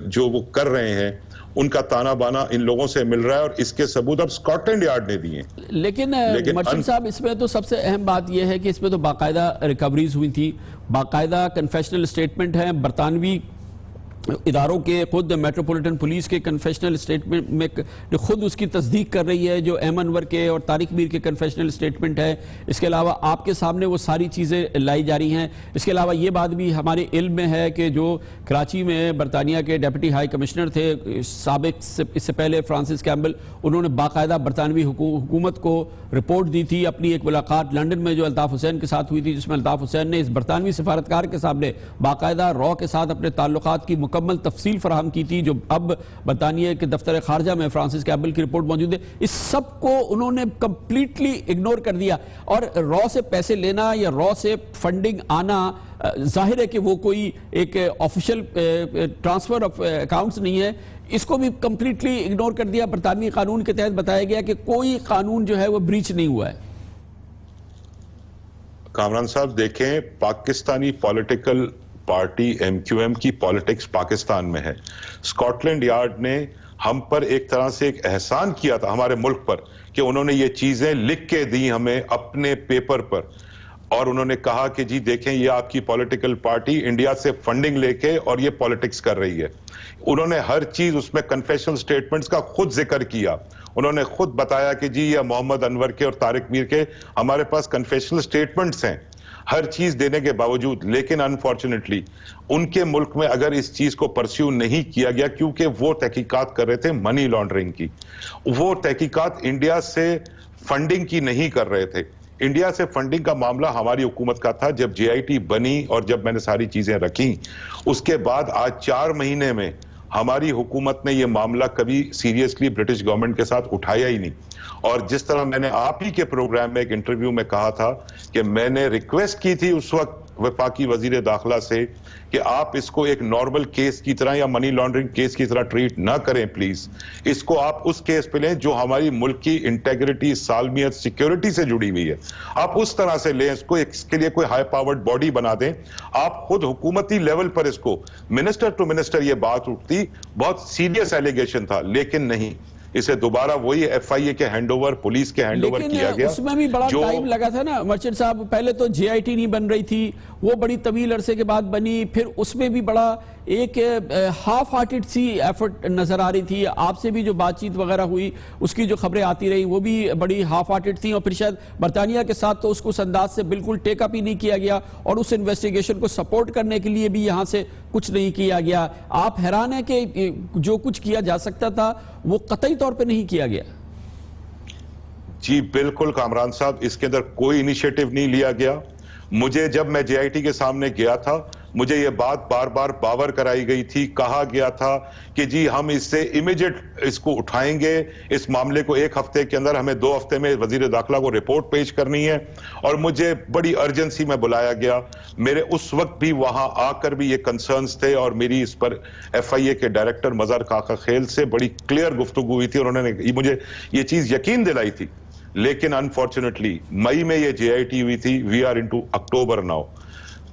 جو وہ کر رہے ہیں ان کا تانا بانا ان لوگوں سے مل رہا ہے اور اس کے ثبوت اب اسکاٹ لینڈ یارڈ نے دیے. لیکن مرچنٹ صاحب اس میں تو سب سے اہم بات یہ ہے کہ اس میں تو باقاعدہ ریکوریز ہوئی تھی, باقاعدہ کنفیشنل اسٹیٹمنٹ ہیں, برطانوی اداروں کے خود میٹروپولیٹن پولیس کے کنفیشنل اسٹیٹمنٹ میں خود اس کی تصدیق کر رہی ہے، جو ایم انور کے اور طارق میر کے کنفیشنل اسٹیٹمنٹ ہے. اس کے علاوہ آپ کے سامنے وہ ساری چیزیں لائی جا رہی ہیں. اس کے علاوہ یہ بات بھی ہمارے علم میں ہے کہ جو کراچی میں برطانیہ کے ڈیپٹی ہائی کمشنر تھے سابق، اس سے پہلے فرانسس کیمبل، انہوں نے باقاعدہ برطانوی حکومت کو رپورٹ دی تھی. اپنی ایک ملاقات لنڈن میں جو الطاف حسین کے ساتھ ہوئی تھی، جس میں الطاف حسین نے اس برطانوی سفارتکار کے سامنے باقاعدہ رو کے ساتھ اپنے تعلقات کی مکمل تفصیل فراہم کی تھی، جو اب برطانیہ کے دفتر خارجہ میں فرانسس کیمبل کی رپورٹ موجود ہے. اس سب کو انہوں نے کمپلیٹلی اگنور کر دیا. اور رو سے پیسے لینا یا رو سے فنڈنگ آنا، ظاہر ہے کہ وہ کوئی ایک آفیشل ٹرانسفر آف اکاؤنٹس نہیں ہے. اس کو بھی کمپلیٹلی اگنور کر دیا. برطانوی قانون کے تحت بتایا گیا کہ کوئی قانون جو ہے وہ بریچ نہیں ہوا ہے. کامران صاحب دیکھیں، Pakistani political party M Q M کی پالیٹکس پاکستان میں ہے. اسکاٹ لینڈ یارڈ نے ہم پر ایک طرح سے ایک احسان کیا تھا ہمارے ملک پر کہ انہوں نے یہ چیزیں لکھ کے دی ہمیں اپنے پیپر پر، اور انہوں نے کہا کہ جی دیکھیں یہ آپ کی پولیٹیکل پارٹی انڈیا سے فنڈنگ لے کے اور یہ پولیٹکس کر رہی ہے. انہوں نے ہر چیز اس میں کنفیشنل سٹیٹمنٹس کا خود ذکر کیا. انہوں نے خود بتایا کہ جی یہ محمد انور کے اور طارق میر کے ہمارے پاس کنفیشنل سٹیٹمنٹس ہیں، ہر چیز دینے کے باوجود. لیکن انفارچونیٹلی ان کے ملک میں اگر اس چیز کو پرسیو نہیں کیا گیا، کیونکہ وہ تحقیقات کر رہے تھے منی لانڈرنگ کی، وہ تحقیقات انڈیا سے فنڈنگ کی نہیں کر رہے تھے. انڈیا سے فنڈنگ کا معاملہ ہماری حکومت کا تھا. جب جے آئی ٹی بنی اور جب میں نے ساری چیزیں رکھی، اس کے بعد آج 4 مہینے میں ہماری حکومت نے یہ معاملہ کبھی سیریسلی برٹش گورنمنٹ کے ساتھ اٹھایا ہی نہیں. اور جس طرح میں نے آپ ہی کے پروگرام میں ایک انٹرویو میں کہا تھا کہ میں نے ریکویسٹ کی تھی اس وقت وفاقی وزیر داخلہ سے کہ آپ اس کو ایک نارمل کیس کی طرح یا منی لانڈرنگ کیس کی طرح ٹریٹ نہ کریں پلیز. اس کو آپ اس کیس پہ لیں جو ہماری ملک کی انٹیگریٹی، سالمیت، سیکیورٹی سے جڑی ہوئی ہے. آپ اس طرح سے لیں اس کو، اس کے لیے کوئی ہائی پاورڈ باڈی بنا دیں. آپ خود حکومتی لیول پر اس کو، منسٹر ٹو منسٹر یہ بات اٹھتی، بہت سیریس ایلیگیشن تھا، لیکن نہیں، اسے دوبارہ وہی ایف آئی اے کے ہینڈ اوور، پولیس کے ہینڈ اوور کیا گیا. لیکن اس میں بھی بڑا ٹائم لگا تھا نا مرچنٹ صاحب. پہلے تو جے آئی ٹی نہیں بن رہی تھی، وہ بڑی طویل عرصے کے بعد بنی، پھر اس میں بھی بڑا ایک ہاف ہارٹڈ سی ایفرٹ نظر آ رہی تھی. آپ سے بھی جو بات چیت وغیرہ ہوئی، اس کی جو خبریں آتی رہی وہ بھی بڑی ہاف ہارٹڈ تھیں، اور پھر شاید برطانیہ کے ساتھ تو اس کو اس انداز سے بالکل ٹیک اپ ہی نہیں کیا گیا، اور اس انویسٹیگیشن کو سپورٹ کرنے کے لیے بھی یہاں سے کچھ نہیں کیا گیا. آپ حیران ہیں کہ جو کچھ کیا جا سکتا تھا وہ قطعی طور پہ نہیں کیا گیا؟ جی بالکل کامران صاحب، اس کے اندر کوئی انیشیٹو نہیں لیا گیا. مجھے جب میں جے آئی ٹی کے سامنے گیا تھا، مجھے یہ بات بار بار باور کرائی گئی تھی، کہا گیا تھا کہ جی ہم اس سے امیجیٹ اس کو اٹھائیں گے، اس معاملے کو 1 ہفتے کے اندر، ہمیں 2 ہفتے میں وزیر داخلہ کو رپورٹ پیش کرنی ہے. اور مجھے بڑی ارجنسی میں بلایا گیا. میرے اس وقت بھی وہاں آ کر بھی یہ کنسرنز تھے، اور میری اس پر ایف آئی اے کے ڈائریکٹر مظہر کاکا خیل سے بڑی کلیئر گفتگو ہوئی تھی، اور انہوں نے مجھے یہ چیز یقین دلائی تھی. لیکن انفارچونیٹلی مئی میں یہ جے آئی ٹی ہوئی تھی. We are into October now.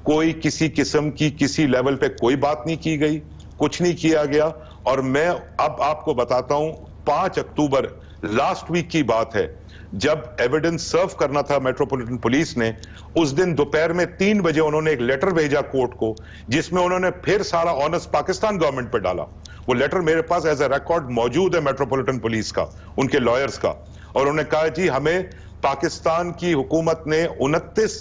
کوئی کسی قسم کی کسی لیول پہ کوئی بات نہیں کی گئی، کچھ نہیں کیا گیا. اور میں اب آپ کو بتاتا ہوں، 5 اکتوبر لاسٹ ویک کی بات ہے، جب ایویڈنس سرو کرنا تھا میٹروپولیٹن پولیس نے، اس دن دوپہر میں 3 بجے انہوں نے ایک لیٹر بھیجا کورٹ کو، جس میں انہوں نے پھر سارا آنرس پاکستان گورنمنٹ پہ ڈالا. وہ لیٹر میرے پاس ایز اے ریکارڈ موجود ہے میٹروپولیٹن پولیس کا، ان کے لائرز کا. اور انہوں نے کہا جی ہمیں پاکستان کی حکومت نے 29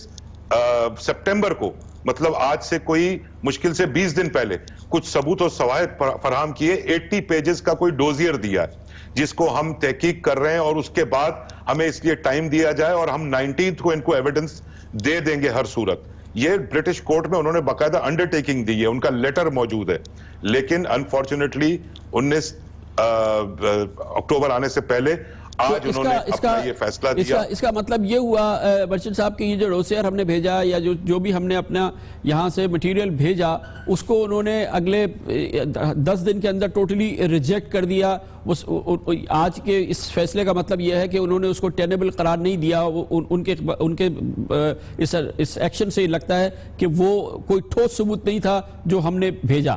سپٹمبر کو، مطلب آج سے کوئی مشکل سے 20 دن پہلے، کچھ ثبوت و شواہد فراہم کیے، 80 پیجز کا کوئی ڈوزیئر دیا ہے جس کو ہم تحقیق کر رہے ہیں، اور اس کے بعد ہمیں اس لیے ٹائم دیا جائے، اور ہم 19 کو ان کو ایویڈنس دے دیں گے ہر صورت. یہ برٹش کورٹ میں انہوں نے باقاعدہ انڈر ٹیکنگ دی ہے، ان کا لیٹر موجود ہے. لیکن انفارچونیٹلی 19 اکتوبر آنے سے پہلے آج انہوں نے اپنا یہ فیصلہ دیا. اس کا مطلب یہ ہوا مرچنٹ صاحب کہ یہ جو ڈوسیئر ہم نے بھیجا، یا جو بھی ہم نے اپنا یہاں سے مٹیریل بھیجا، اس کو انہوں نے اگلے 10 دن کے اندر ٹوٹلی ریجیکٹ کر دیا. آج کے اس فیصلے کا مطلب یہ ہے کہ انہوں نے اس کو ٹینیبل قرار نہیں دیا. ان کے اس ایکشن سے لگتا ہے کہ وہ کوئی ٹھوس ثبوت نہیں تھا جو ہم نے بھیجا.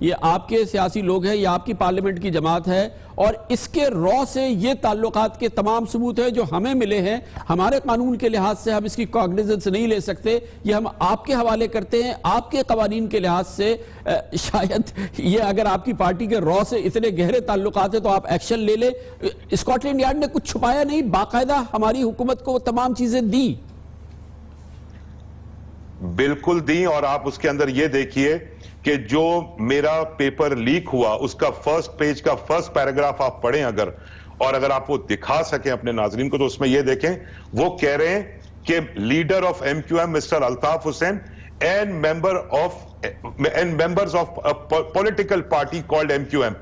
یہ آپ کے سیاسی لوگ ہیں, یہ آپ کی پارلیمنٹ کی جماعت ہے, اور اس کے رو سے یہ تعلقات کے تمام ثبوت ہیں جو ہمیں ملے ہیں. ہمارے قانون کے لحاظ سے ہم اس کی کاگنیزنس نہیں لے سکتے, یہ ہم آپ کے حوالے کرتے ہیں. آپ کے قوانین کے لحاظ سے شاید یہ اگر آپ کی پارٹی کے رو سے اتنے گہرے تعلقات ہیں تو آپ ایکشن لے لیں. اسکاٹ لینڈ یارڈ نے کچھ چھپایا نہیں, باقاعدہ ہماری حکومت کو وہ تمام چیزیں دی. بالکل دی, اور آپ اس کے اندر یہ دیکھیے کہ جو میرا پیپر لیک ہوا اس کا فرسٹ پیج کا فرسٹ پیراگراف آپ پڑھیں اگر, اور اگر آپ وہ دکھا سکیں اپنے ناظرین کو, تو اس میں یہ دیکھیں وہ کہہ رہے ہیں کہ leader of M Q M mister Altaf Hussain and members of political party called M Q M.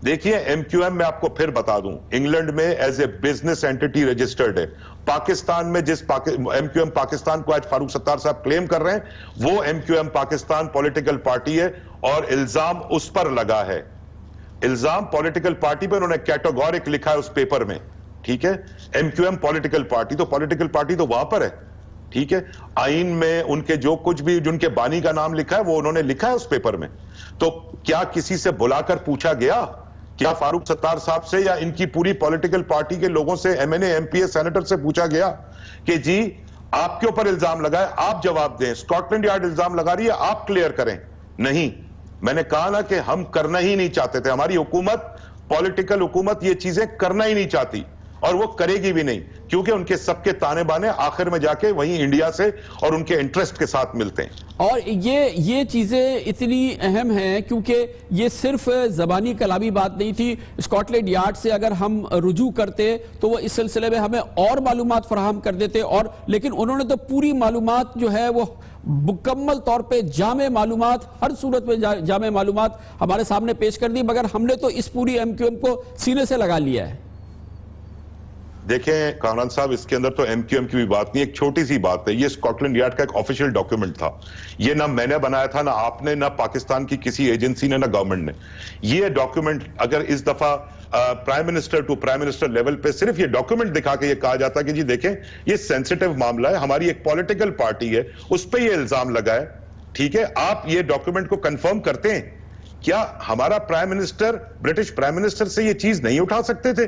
دیکھیے ایم کیو ایم میں آپ کو پھر بتا دوں انگلینڈ میں as a business entity registered ہے. پاکستان میں جس ایم کیو ایم پاکستان کو آج فاروق ستار صاحب کلیم کر رہے ہیں وہ M Q M Pakistan political party ہے, اور الزام اس پر لگا ہے, الزام پولیٹیکل پارٹی پر. انہوں نے کیٹیگورک لکھا ہے اس پیپر میں, ٹھیک ہے, M Q M political party, تو پولیٹیکل پارٹی تو وہاں پر ہے, ٹھیک ہے. آئین میں ان کے جو کچھ بھی جن کے بانی کا نام لکھا ہے وہ انہوں نے لکھا ہے اس پیپر میں. تو کیا کسی سے بلا کر پوچھا گیا, کیا فاروق ستار صاحب سے یا ان کی پوری پولیٹیکل پارٹی کے لوگوں سے, ایم این اے, ایم پی اے, سینیٹر سے پوچھا گیا کہ جی آپ کے اوپر الزام لگا ہے, آپ جواب دیں, اسکاٹ لینڈ یارڈ الزام لگا رہی ہے, آپ کلیئر کریں؟ نہیں. میں نے کہا نا کہ ہم کرنا ہی نہیں چاہتے تھے, ہماری حکومت پولیٹیکل حکومت یہ چیزیں کرنا ہی نہیں چاہتی, اور وہ کرے گی بھی نہیں, کیونکہ ان کے سب کے تانے بانے آخر میں جا کے وہیں انڈیا سے اور ان کے انٹرسٹ کے ساتھ ملتے ہیں. اور یہ چیزیں اتنی اہم ہیں کیونکہ یہ صرف زبانی کلامی بات نہیں تھی. اسکاٹ لینڈ یارڈ سے اگر ہم رجوع کرتے تو وہ اس سلسلے میں ہمیں اور معلومات فراہم کر دیتے, اور لیکن انہوں نے تو پوری معلومات جو ہے وہ مکمل طور پہ جامع معلومات, ہر صورت میں جامع معلومات ہمارے سامنے پیش کر دی, مگر ہم نے تو اس پوری ایم کیو ایم کو سینے سے لگا لیا ہے. دیکھیں کامران صاحب, اس کے اندر تو ایم کیو ایم کی بھی بات نہیں, ایک چھوٹی سی بات ہے. یہ اسکاٹ لینڈ یارڈ کا ایک آفیشیل ڈاکیومنٹ تھا, یہ نہ میں نے بنایا تھا, نہ آپ نے, نہ پاکستان کی کسی ایجنسی نے, نہ گورنمنٹ نے. یہ ڈاکیومنٹ اگر اس دفعہ prime minister to prime minister level پہ صرف یہ ڈاکیومنٹ دکھا کے یہ کہا جاتا کہ جی دیکھیں یہ سینسیٹیو معاملہ ہے, ہماری ایک پولیٹیکل پارٹی ہے, اس پہ یہ الزام لگا ہے, ٹھیک ہے, آپ یہ ڈاکیومنٹ کو کنفرم کرتے ہیں, کیا ہمارا prime minister British prime minister سے یہ چیز نہیں اٹھا سکتے تھے؟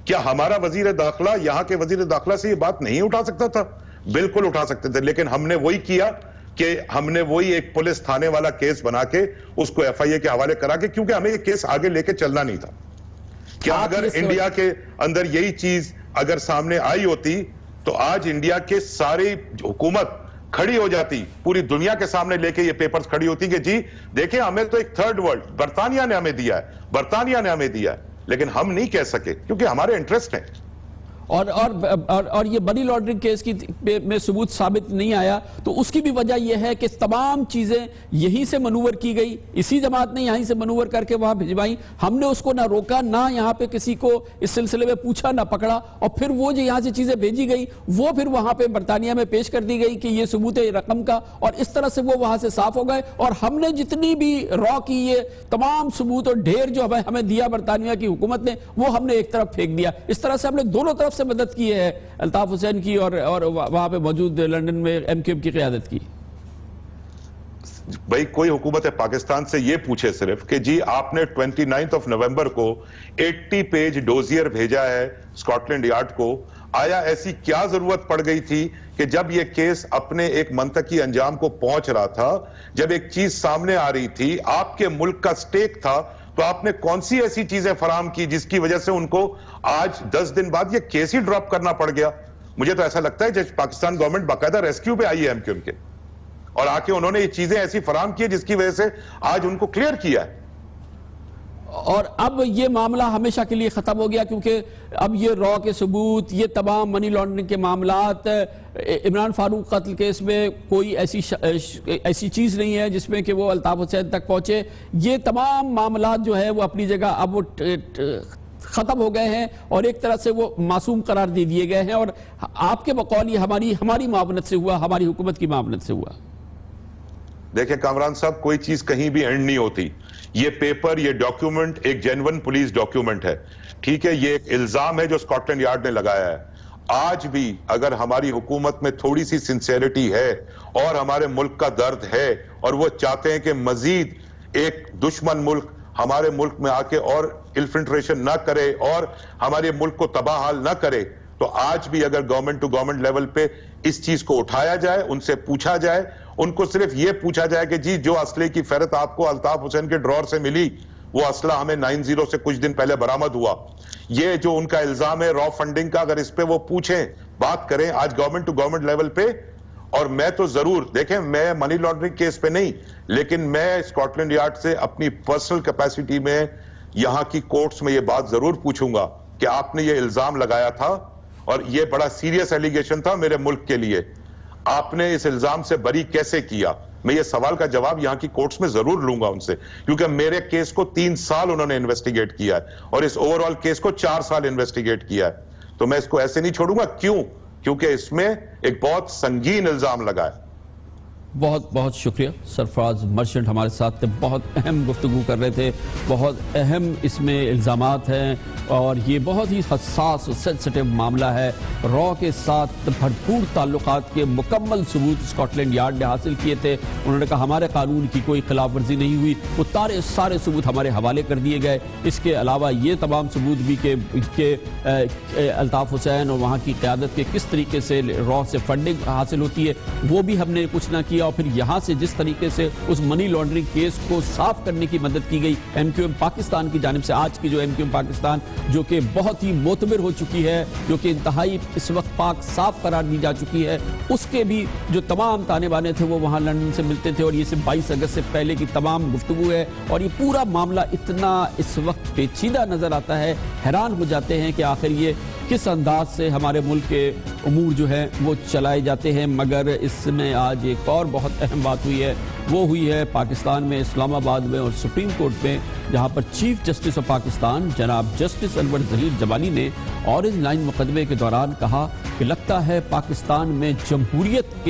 کیا ہمارا وزیر داخلہ یہاں کے وزیر داخلہ سے یہ بات نہیں اٹھا سکتا تھا؟ بالکل اٹھا سکتے تھے, لیکن ہم نے وہی کیا کہ ہم نے وہی ایک پولیس تھانے والا کیس بنا کے اس کو ایف آئی اے کے حوالے کرا کے, کیونکہ ہمیں یہ کیس آگے لے کے چلنا نہیں تھا. کیا اگر انڈیا کے اندر یہی چیز اگر سامنے آئی ہوتی تو آج انڈیا کے ساری حکومت کھڑی ہو جاتی, پوری دنیا کے سامنے لے کے یہ پیپرز کھڑی ہوتی کہ جی دیکھیں ہمیں تو ایک تھرڈ ورلڈ برطانیہ نے ہمیں دیا ہے, برطانیہ نے ہمیں دیا ہے, لیکن ہم نہیں کہہ سکے کیونکہ ہمارے انٹرسٹ ہیں. اور یہ منی لانڈرنگ کیس کی میں ثبوت ثابت نہیں آیا, تو اس کی بھی وجہ یہ ہے کہ تمام چیزیں یہیں سے منور کی گئی, اسی جماعت نے یہیں سے منور کر کے وہاں بھجوائیں. ہم نے اس کو نہ روکا, نہ یہاں پہ کسی کو اس سلسلے میں پوچھا, نہ پکڑا, اور پھر وہ جو یہاں سے چیزیں بھیجی گئی وہ پھر وہاں پہ برطانیہ میں پیش کر دی گئی کہ یہ ثبوت ہے رقم کا, اور اس طرح سے وہ وہاں سے صاف ہو گئے. اور ہم نے جتنی بھی را کی یہ تمام ثبوت اور ڈھیر جو ہمیں دیا برطانیہ کی حکومت نے, وہ ہم نے ایک طرف پھینک دیا. اس طرح سے ہم نے دونوں طرف سے مدد کی ہے, الطاف حسین کی اور وہاں پہ موجود لندن میں ایم کیو ایم کی قیادت کی. بھائی کوئی حکومت پاکستان سے یہ پوچھے صرف کہ جی آپ نے 29 نومبر کو 80 پیج ڈوزیئر بھیجا ہے اسکاٹ لینڈ یارڈ کو, آیا ایسی کیا ضرورت پڑ گئی تھی کہ جب یہ کیس اپنے ایک منطقی انجام کو پہنچ رہا تھا, جب ایک چیز سامنے آ رہی تھی, آپ کے ملک کا سٹیک تھا, تو آپ نے کون سی ایسی چیزیں فراہم کی جس کی وجہ سے ان کو آج 10 دن بعد یہ کیس ہی ڈراپ کرنا پڑ گیا؟ مجھے تو ایسا لگتا ہے جب پاکستان گورنمنٹ باقاعدہ ریسکیو پہ آئی ہے ایم کیو ایم کے, اور آ کے انہوں نے یہ چیزیں ایسی فراہم کی جس کی وجہ سے آج ان کو کلیئر کیا ہے. اور اب یہ معاملہ ہمیشہ کے لیے ختم ہو گیا, کیونکہ اب یہ را کے ثبوت, یہ تمام منی لانڈرنگ کے معاملات, عمران فاروق قتل کیس میں کوئی ایسی چیز نہیں ہے جس میں کہ وہ الطاف حسین تک پہنچے. یہ تمام معاملات جو ہے وہ اپنی جگہ اب وہ ختم ہو گئے ہیں, اور ایک طرح سے وہ معصوم قرار دے دیے گئے ہیں. اور آپ کے بقول یہ ہماری معاونت سے ہوا, ہماری حکومت کی معاونت سے ہوا. دیکھیں کامران صاحب, کوئی چیز کہیں بھی اینڈ نہیں ہوتی. یہ پیپر, یہ ڈاکیومنٹ ایک جینون پولیس ڈاکیومنٹ ہے, ٹھیک ہے, یہ ایک الزام ہے جو اسکاٹ لینڈ یارڈ نے لگایا ہے. آج بھی اگر ہماری حکومت میں تھوڑی سی سنسیریٹی ہے اور ہمارے ملک کا درد ہے اور وہ چاہتے ہیں کہ مزید ایک دشمن ملک ہمارے ملک میں آ کے اور انفلٹریشن نہ کرے اور ہمارے ملک کو تباہ حال نہ کرے، تو آج بھی اگر گورنمنٹ ٹو گورنمنٹ لیول پہ اس چیز کو اٹھایا جائے، ان سے پوچھا جائے، ان کو صرف یہ پوچھا جائے کہ جی جو اسلحے کی فہرست آپ کو الطاف حسین کے ڈرور سے ملی، وہ اسلحہ ہمیں 90 سے کچھ دن پہلے برآمد ہوا، یہ جو ان کا الزام ہے را فنڈنگ کا، اگر اس پہ وہ پوچھیں، بات کریں آج گورنمنٹ ٹو گورنمنٹ لیول پہ۔ اور میں تو ضرور دیکھیں، میں منی لانڈرنگ کیس پہ نہیں، لیکن میں اسکاٹ لینڈ یارڈ سے اپنی پرسنل کیپیسٹی میں یہاں کی کورٹس میں یہ بات ضرور پوچھوں گا کہ آپ نے یہ الزام لگایا تھا اور یہ بڑا سیریس ایلیگیشن تھا میرے ملک کے لیے، آپ نے اس الزام سے بری کیسے کیا؟ میں یہ سوال کا جواب یہاں کی کورٹس میں ضرور لوں گا ان سے، کیونکہ میرے کیس کو 3 سال انہوں نے انویسٹیگیٹ کیا ہے اور اس اوور آل کیس کو 4 سال انویسٹیگیٹ کیا ہے، تو میں اس کو ایسے نہیں چھوڑوں گا۔ کیوں؟ کیونکہ اس میں ایک بہت سنگین الزام لگا ہے۔ بہت بہت شکریہ سرفراز مرچنٹ ہمارے ساتھ تھے، بہت اہم گفتگو کر رہے تھے، بہت اہم اس میں الزامات ہیں اور یہ بہت ہی حساس اور سینسٹیو معاملہ ہے۔ را کے ساتھ بھرپور تعلقات کے مکمل ثبوت اسکاٹ لینڈ یارڈ نے حاصل کیے تھے، انہوں نے کہا ہمارے قانون کی کوئی خلاف ورزی نہیں ہوئی، وہ سارے ثبوت ہمارے حوالے کر دیے گئے۔ اس کے علاوہ یہ تمام ثبوت بھی کہ الطاف حسین اور وہاں کی قیادت کے کس طریقے سے را سے فنڈنگ حاصل ہوتی ہے وہ بھی ہم نے کچھ نہ کیا، اور پھر یہاں سے جس طریقے سے اس منی لانڈرنگ کیس کو صاف کرنے کی مدد کی گئی ایم کیو ایم پاکستان کی جانب سے، آج کی جو ایم کیو ایم پاکستان جو کہ بہت ہی معتبر ہو چکی ہے، جو کہ انتہائی اس وقت پاک صاف قرار دی جا چکی ہے، اس کے بھی جو تمام تانے بانے تھے وہ وہاں لندن سے ملتے تھے، اور یہ صرف 22 اگست سے پہلے کی تمام گفتگو ہے، اور یہ پورا معاملہ اتنا اس وقت پیچیدہ نظر آتا ہے، حیران ہو جاتے ہیں کہ آخر یہ کس انداز سے ہمارے ملک کے امور جو ہیں وہ چلائے جاتے ہیں۔ مگر اس میں آج ایک اور بہت اہم بات ہوئی ہے، وہ ہوئی ہے پاکستان میں اسلام آباد میں اور سپریم کورٹ میں، جہاں پر چیف جسٹس آف پاکستان جناب جسٹس انور ظہیر جمالی نے اورنج لائن مقدمے کے دوران کہا کہ لگتا ہے پاکستان میں جمہوریت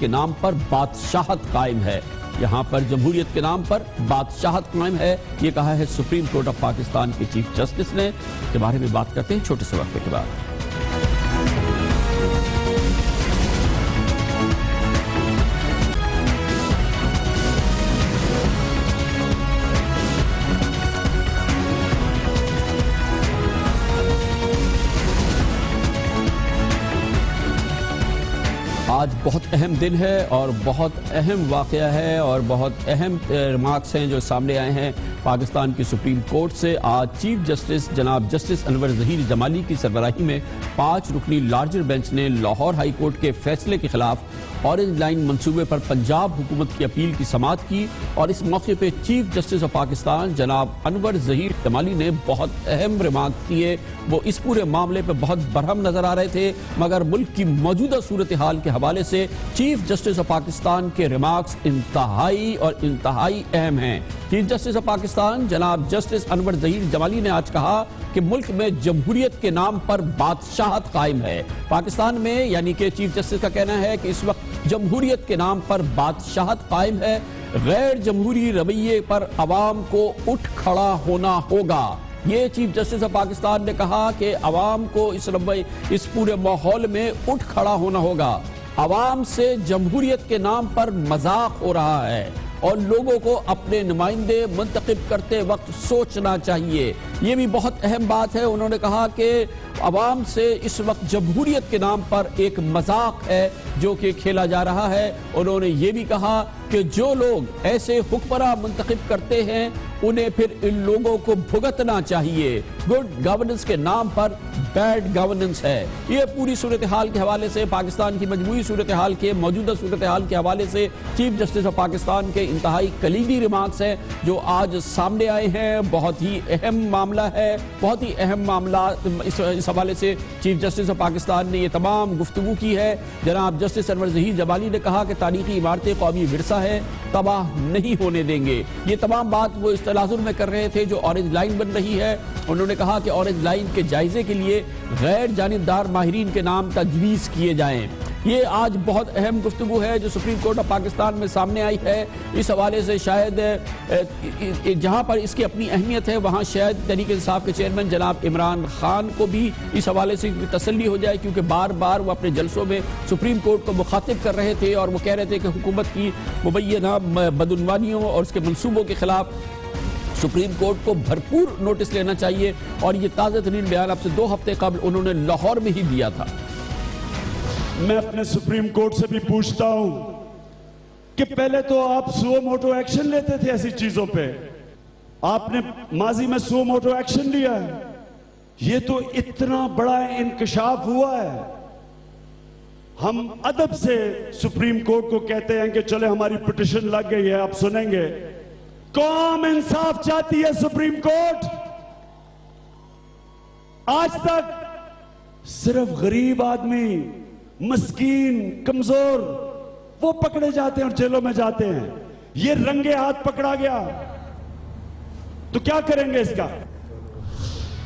کے نام پر بادشاہت قائم ہے، یہاں پر جمہوریت کے نام پر بادشاہت قائم ہے، یہ کہا ہے سپریم کورٹ آف پاکستان کے چیف جسٹس نے۔ کے بارے میں بات کرتے ہیں چھوٹے سے وقفے کے بعد۔ آج بہت اہم دن ہے اور بہت اہم واقعہ ہے اور بہت اہم ریمارکس ہیں جو سامنے آئے ہیں پاکستان کی سپریم کورٹ سے۔ آج چیف جسٹس جناب جسٹس انور ظہیر جمالی کی سربراہی میں 5 رکنی لارجر بینچ نے لاہور ہائی کورٹ کے فیصلے کے خلاف اورنج لائن منصوبے پر پنجاب حکومت کی اپیل کی سماعت کی، اور اس موقع پہ چیف جسٹس آف پاکستان جناب انور ظہیر جمالی نے بہت اہم ریمارک کیے۔ وہ اس پورے معاملے پہ بہت برہم نظر آ رہے تھے، مگر ملک کی موجودہ صورتحال کے حوالے سے چیف جسٹس آف پاکستان کے ریمارکس انتہائی اہم ہیں۔ چیف جسٹس آف پاکستان جناب جسٹس انور ظہیر جمالی نے آج کہا کہ ملک میں جمہوریت کے نام پر بادشاہت قائم ہے۔ پاکستان میں یعنی کہ چیف جسٹس کا کہنا ہے کہ اس وقت جمہوریت کے نام پر بادشاہت قائم ہے، غیر جمہوری رویے پر عوام کو اٹھ کھڑا ہونا ہوگا۔ یہ چیف جسٹس آف پاکستان نے کہا کہ عوام کو اس پورے ماحول میں اٹھ کھڑا ہونا ہوگا۔ عوام سے جمہوریت کے نام پر مذاق ہو رہا ہے اور لوگوں کو اپنے نمائندے منتخب کرتے وقت سوچنا چاہیے۔ یہ بھی بہت اہم بات ہے، انہوں نے کہا کہ عوام سے اس وقت جمہوریت کے نام پر ایک مذاق ہے جو کہ کھیلا جا رہا ہے۔ انہوں نے یہ بھی کہا کہ جو لوگ ایسے حکمراں منتخب کرتے ہیں انہیں پھر ان لوگوں کو بھگتنا چاہیے۔ گڈ گورننس کے نام پر بیڈ گورننس ہے۔ یہ پوری صورتحال کے حوالے سے، پاکستان کی مجموعی صورتحال کے موجودہ صورتحال کے حوالے سے چیف جسٹس آف پاکستان کے انتہائی کلیدی ریمارکس ہیں جو آج سامنے آئے ہیں۔ بہت ہی اہم معاملہ ہے، بہت ہی اہم معاملہ۔ اس حوالے سے چیف جسٹس آف پاکستان نے یہ تمام گفتگو کی ہے۔ جناب جسٹس انور ظہیر جمالی نے کہا کہ تاریخی عمارتیں قومی ورثہ ہے، تباہ نہیں ہونے دیں گے۔ یہ تمام بات وہ اس تناظر میں کر رہے تھے جو اورنج لائن بن رہی ہے۔ انہوں نے کہا کہ اورنج لائن کے جائزے کے لیے غیر جانبدار ماہرین کے نام تجویز کیے جائیں۔ یہ آج بہت اہم گفتگو ہے جو سپریم کورٹ آف پاکستان میں سامنے آئی ہے. اس حوالے سے شاید جہاں پر اس کی اپنی اہمیت ہے وہاں شاید تحریک انصاف کے چیئرمین جناب عمران خان کو بھی اس حوالے سے تسلی ہو جائے, کیونکہ بار بار وہ اپنے جلسوں میں سپریم کورٹ کو مخاطب کر رہے تھے اور وہ کہہ رہے تھے کہ حکومت کی مبینہ بدعنوانیوں اور اس کے منصوبوں کے خلاف سپریم کورٹ کو بھرپور نوٹس لینا چاہیے. اور یہ تازہ ترین بیان اب سے 2 ہفتے قبل انہوں نے لاہور میں ہی دیا تھا. میں اپنے سپریم کورٹ سے بھی پوچھتا ہوں کہ پہلے تو آپ سو موٹو ایکشن لیتے تھے ایسی چیزوں پہ, آپ نے ماضی میں سو موٹو ایکشن لیا ہے, یہ تو اتنا بڑا انکشاف ہوا ہے. ہم ادب سے سپریم کورٹ کو کہتے ہیں کہ چلے ہماری پٹیشن لگ گئی ہے, آپ سنیں گے. قوم انصاف چاہتی ہے سپریم کورٹ. آج تک صرف غریب آدمی, مسکین, کمزور وہ پکڑے جاتے ہیں اور جیلوں میں جاتے ہیں. یہ رنگے ہاتھ پکڑا گیا تو کیا کریں گے اس کا؟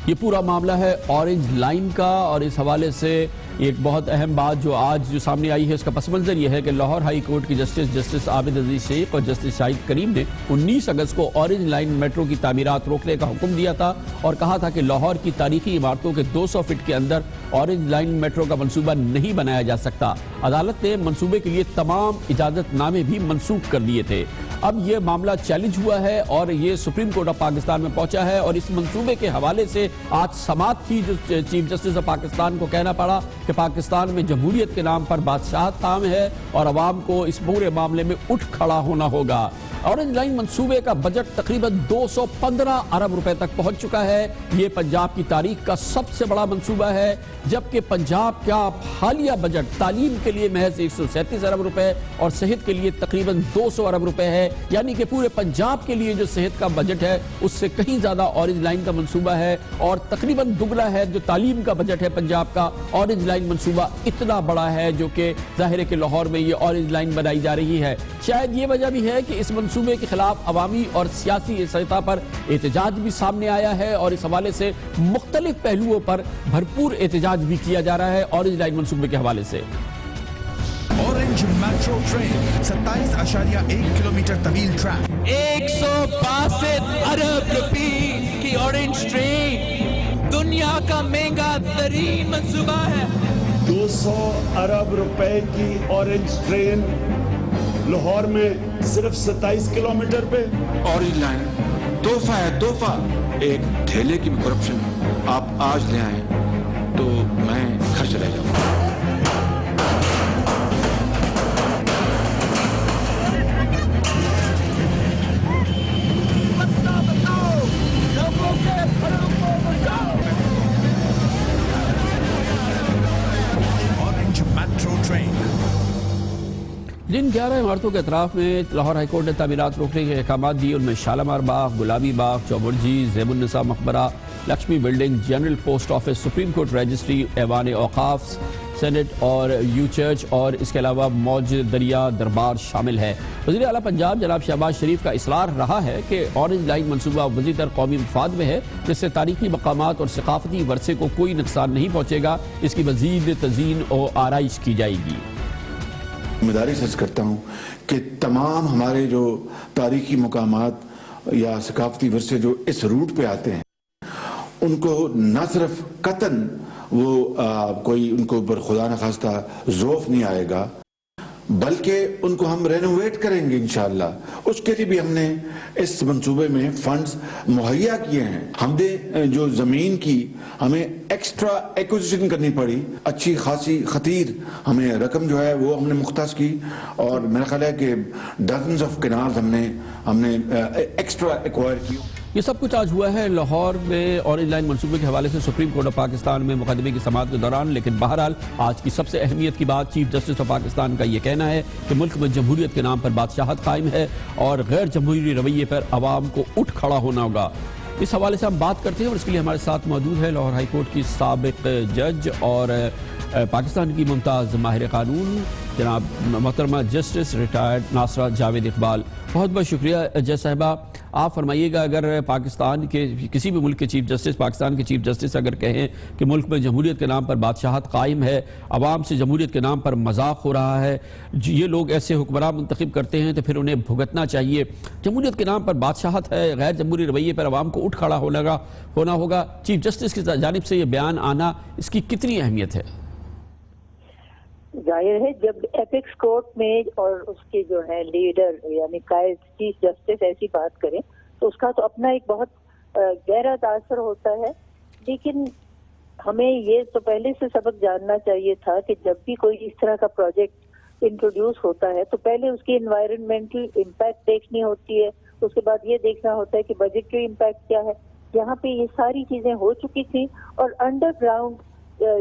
یہ پورا معاملہ ہے اورنج لائن کا, اور اس حوالے سے ایک بہت اہم بات جو آج جو سامنے آئی ہے اس کا پس منظر یہ ہے کہ لاہور ہائی کورٹ کی جسٹس عابد عزیز شیخ اور جسٹس شاہد کریم نے 19 اگست کو اورنج لائن میٹرو کی تعمیرات روکنے کا حکم دیا تھا اور کہا تھا کہ لاہور کی تاریخی عمارتوں کے 200 فٹ کے اندر اورنج لائن میٹرو کا منصوبہ نہیں بنایا جا سکتا. عدالت نے منصوبے کے لیے تمام اجازت نامے بھی منسوخ کر دیے تھے. اب یہ معاملہ چیلنج ہوا ہے اور یہ سپریم کورٹ آف پاکستان میں پہنچا ہے, اور اس منصوبے کے حوالے سے آج سماعت تھی جو چیف جسٹس آف پاکستان کو کہنا پڑا کہ پاکستان میں جمہوریت کے نام پر بادشاہت قائم ہے اور عوام کو اس پورے معاملے میں اٹھ کھڑا ہونا ہوگا. اورنج لائن منصوبے کا بجٹ تقریباً 215 ارب روپے تک پہنچ چکا ہے. یہ پنجاب کی تاریخ کا سب سے بڑا منصوبہ ہے, جبکہ پنجاب کا حالیہ بجٹ تعلیم کے لیے محض 137 ارب روپے اور صحت کے لیے تقریباً 200 ارب روپے ہے. یعنی کہ پورے پنجاب کے لیے جو صحت کا بجٹ ہے اس سے کہیں زیادہ اورنج لائن کا منصوبہ ہے, اور تقریباً دگنا ہے جو تعلیم کا بجٹ ہے پنجاب کا. اورنج لائن منصوبہ اتنا بڑا ہے جو کہ ظاہر ہے کہ لاہور میں یہ اورنج لائن بنائی جا رہی ہے. شاید یہ وجہ بھی ہے کہ اس منصوبے کے خلاف عوامی اور سیاسی سطح پر احتجاج بھی سامنے آیا ہے, اور اس حوالے سے مختلف پہلوؤں پر بھرپور احتجاج بھی کیا جا رہا ہے اورنج لائن منصوبے کے حوالے سے. اورنج میٹرو ٹرین 27.1 کلومیٹر طویل ٹریک, 162 ارب روپے کی اورنج ٹرین دنیا کا مہنگا ترین منصوبہ ہے. 200 ارب روپے کی اورنج ٹرین لاہور میں صرف 27 کلومیٹر پہ. اورنج لائن تحفہ ہے, تحفہ. ایک ٹھیلے کی بھی کرپشن آپ آج لے آئیں تو میں گھر چلے جاؤں. Orange metro train. جن 11 عمارتوں کے اطراف میں لاہور ہائی کورٹ نے تعمیرات روکنے کے احکامات دیے ان میں شالامار باغ, گلابی باغ, چوبرجی, زیب النساء مقبرہ, Lakshmi building, general post office, supreme court registry, Aiwan Auqaf, Saint اور یو چرچ, اور اس کے علاوہ موج دریا دربار شامل ہے. وزیر اعلیٰ پنجاب جناب شہباز شریف کا اصرار رہا ہے کہ اورنج لائن منصوبہ وزیر قومی مفاد میں ہے, جس سے تاریخی مقامات اور ثقافتی ورثے کو کوئی نقصان نہیں پہنچے گا. اس کی مزید تزئین و آرائش کی جائے گی. مداری سے کرتا ہوں کہ تمام ہمارے جو تاریخی مقامات یا ثقافتی ورثے جو اس روٹ پہ آتے ہیں ان کو نہ صرف قطعاً وہ کوئی ان کو اوپر خدا نخواستہ ذوف نہیں آئے گا, بلکہ ان کو ہم رینوویٹ کریں گے انشاءاللہ. اس کے لیے بھی ہم نے اس منصوبے میں فنڈز مہیا کیے ہیں. ہم نے جو زمین کی ہمیں ایکسٹرا ایکوزیشن کرنی پڑی, اچھی خاصی خطیر ہمیں رقم جو ہے وہ ہم نے مختص کی, اور میرا خیال ہے کہ ڈزنز آف کنالز ہم نے ایکسٹرا ایکوائر کی. یہ سب کچھ آج ہوا ہے لاہور میں اورنج لائن منصوبے کے حوالے سے سپریم کورٹ آف پاکستان میں مقدمے کی سماعت کے دوران. لیکن بہرحال آج کی سب سے اہمیت کی بات چیف جسٹس آف پاکستان کا یہ کہنا ہے کہ ملک میں جمہوریت کے نام پر بادشاہت قائم ہے اور غیر جمہوری رویے پر عوام کو اٹھ کھڑا ہونا ہوگا. اس حوالے سے ہم بات کرتے ہیں اور اس کے لیے ہمارے ساتھ موجود ہے لاہور ہائی کورٹ کی سابق جج اور پاکستان کی ممتاز ماہر قانون جناب محترمہ جسٹس ریٹائرڈ ناصرہ جاوید اقبال. بہت بہت شکریہ جج صاحبہ. آپ فرمائیے گا اگر پاکستان کے کسی بھی ملک کے چیف جسٹس، پاکستان کے چیف جسٹس اگر کہیں کہ ملک میں جمہوریت کے نام پر بادشاہت قائم ہے، عوام سے جمہوریت کے نام پر مذاق ہو رہا ہے، یہ لوگ ایسے حکمراں منتخب کرتے ہیں تو پھر انہیں بھگتنا چاہیے، جمہوریت کے نام پر بادشاہت ہے، غیر جمہوری رویے پر عوام کو اٹھ کھڑا ہونا ہوگا، چیف جسٹس کی جانب سے یہ بیان آنا اس کی کتنی اہمیت ہے؟ ظاہر ہے جب ایپیکس کورٹ میں اور اس کے جو ہے لیڈر یعنی قائد چیف جسٹس ایسی بات کریں تو اس کا تو اپنا ایک بہت گہرا تاثر ہوتا ہے. لیکن ہمیں یہ تو پہلے سے سبق جاننا چاہیے تھا کہ جب بھی کوئی اس طرح کا پروجیکٹ انٹروڈیوس ہوتا ہے تو پہلے اس کی انوائرمنٹل امپیکٹ دیکھنی ہوتی ہے، اس کے بعد یہ دیکھنا ہوتا ہے کہ بجٹری امپیکٹ کیا ہے. یہاں پہ یہ ساری چیزیں ہو چکی تھیں اور انڈر گراؤنڈ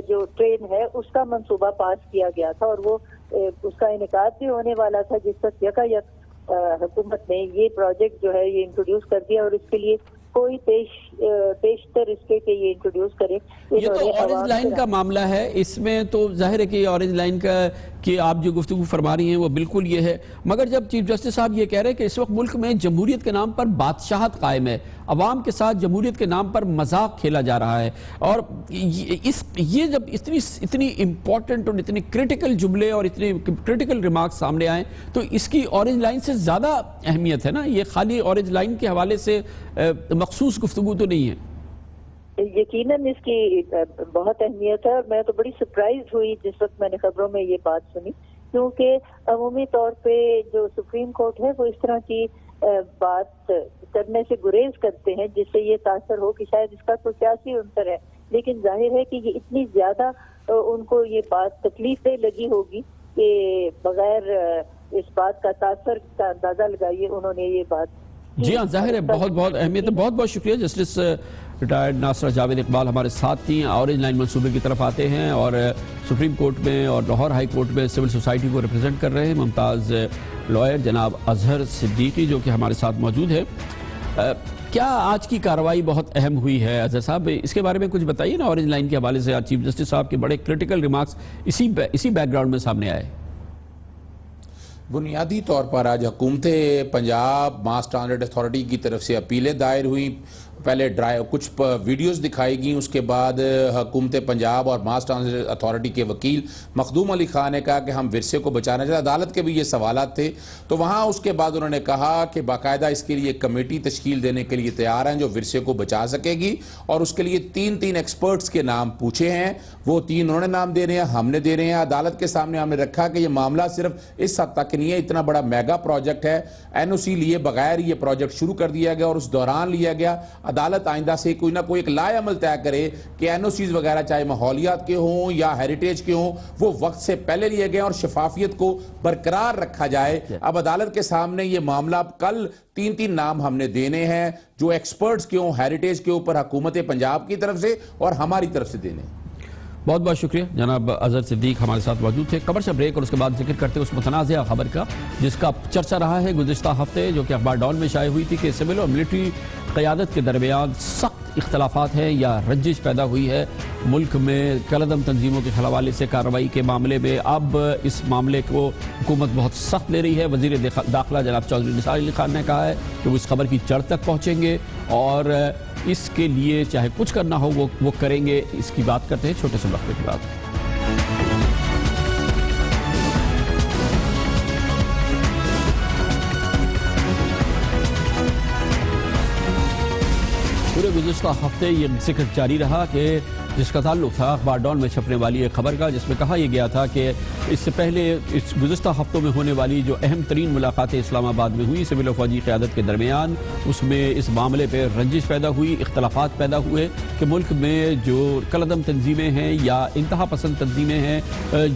جو ٹرین ہے اس کا منصوبہ پاس کیا گیا تھا اور وہ اس کا انعقاد بھی ہونے والا تھا جس وقت یکایک حکومت نے یہ پروجیکٹ جو ہے یہ انٹروڈیوس کر دیا اور اس کے لیے کوئی پیشتر اس کے کہ یہ انٹروڈیوس کرے. یہ تو اورنج لائن کا معاملہ ہے، اس میں تو ظاہر ہے کہ اورنج لائن کا کہ آپ جو گفتگو فرما رہی ہیں وہ بالکل یہ ہے، مگر جب چیف جسٹس صاحب یہ کہہ رہے ہیں کہ اس وقت ملک میں جمہوریت کے نام پر بادشاہت قائم ہے، عوام کے ساتھ جمہوریت کے نام پر مذاق کھیلا جا رہا ہے، اور یہ جب اتنی امپورٹنٹ اور اتنی کرٹیکل جملے اور اتنے کرٹیکل ریمارکس سامنے آئیں تو اس کی اورنج لائن سے زیادہ اہمیت ہے نا. یہ خالی اورنج لائن کے حوالے سے مخصوص گفتگو تو نہیں ہے. یقیناً اس کی بہت اہمیت ہے اور میں تو بڑی سرپرائز ہوئی جس وقت میں نے خبروں میں یہ بات سنی، کیونکہ عمومی طور پہ جو سپریم کورٹ ہے وہ اس طرح کی بات کرنے سے گریز کرتے ہیں جس سے یہ تاثر ہو کہ شاید اس کا تو سیاسی عنصر ہے. لیکن ظاہر ہے کہ یہ اتنی زیادہ ان کو یہ بات تکلیف دہ لگی ہوگی کہ بغیر اس بات کا تاثر کا اندازہ لگائیے انہوں نے یہ بات. جی ہاں ظاہر ہے بہت بہت اہمیت ہے. بہت بہت شکریہ جسٹس ریٹائرڈ ناصرہ جاوید اقبال ہمارے ساتھ تھیں. اورنج لائن منصوبے کی طرف آتے ہیں اور سپریم کورٹ میں اور لاہور ہائی کورٹ میں سول سوسائٹی کو ریپرزینٹ کر رہے ہیں ممتاز لائر جناب اظہر صدیقی جو کہ ہمارے ساتھ موجود ہے. کیا آج کی کارروائی بہت اہم ہوئی ہے اظہر صاحب؟ اس کے بارے میں کچھ بتائیے نا. اورنج لائن کے حوالے سے آج چیف جسٹس صاحب کے بڑے کرٹیکل ریمارکس اسی بیک گراؤنڈ میں سامنے آئے. بنیادی طور پر آج حکومت پنجاب ماس ٹرانزٹ اتھارٹی کی طرف سے اپیلیں دائر ہوئیں. پہلے کچھ ویڈیوز دکھائی گئیں، اس کے بعد حکومت پنجاب اور ماس ٹرانزٹ اتھارٹی کے وکیل مخدوم علی خان نے کہا کہ ہم ورثے کو بچانا چاہتے ہیں. عدالت کے بھی یہ سوالات تھے تو وہاں اس کے بعد انہوں نے کہا کہ باقاعدہ اس کے لیے کمیٹی تشکیل دینے کے لیے تیار ہیں جو ورثے کو بچا سکے گی، اور اس کے لیے تین ایکسپرٹس کے نام پوچھے ہیں. وہ 3 انہوں نے نام دے رہے ہیں، ہم نے دے رہے ہیں. عدالت کے سامنے ہم نے رکھا کہ یہ معاملہ صرف اس حد تک نہیں ہے، اتنا بڑا میگا پروجیکٹ ہے، این او سی لیے بغیر یہ پروجیکٹ شروع کر دیا گیا اور اس دوران لیا گیا. عدالت آئندہ سے کوئی نہ کوئی ایک لائحہ عمل طے کرے کہ این او سیز وغیرہ چاہے ماحولیات کے ہوں یا ہیریٹیج کے ہوں وہ وقت سے پہلے لیے گئے اور شفافیت کو برقرار رکھا جائے. اب عدالت کے سامنے یہ معاملہ کل 3 نام ہم نے دینے ہیں جو ایکسپرٹس کے ہوں ہیریٹیج کے اوپر حکومت پنجاب کی طرف سے اور ہماری طرف سے دینے. بہت بہت شکریہ جناب اظہر صدیق ہمارے ساتھ موجود تھے. کمرشل بریک اور اس کے بعد ذکر کرتے اس متنازعہ خبر کا جس کا چرچہ رہا ہے گزشتہ ہفتے جو کہ اخبار ڈان میں شائع ہوئی تھی کہ سول اور ملٹری قیادت کے درمیان سخت اختلافات ہیں یا رنجش پیدا ہوئی ہے ملک میں کالعدم تنظیموں کے حوالے سے کارروائی کے معاملے میں. اب اس معاملے کو حکومت بہت سخت لے رہی ہے. وزیر داخلہ جناب چودھری نثار علی خان نے کہا ہے کہ وہ اس خبر کی جڑ تک پہنچیں گے اور اس کے لیے چاہے کچھ کرنا ہو وہ کریں گے. اس کی بات کرتے ہیں چھوٹے سے وقفے کی بات. پورے گزشتہ ہفتے یہ ذکر جاری رہا کہ جس کا تعلق تھا اخبار ڈان میں چھپنے والی ایک خبر کا جس میں کہا یہ گیا تھا کہ اس سے پہلے اس گزشتہ ہفتوں میں ہونے والی جو اہم ترین ملاقاتیں اسلام آباد میں ہوئی سول و فوجی قیادت کے درمیان اس میں اس معاملے پہ رنجش پیدا ہوئی، اختلافات پیدا ہوئے کہ ملک میں جو کالعدم تنظیمیں ہیں یا انتہا پسند تنظیمیں ہیں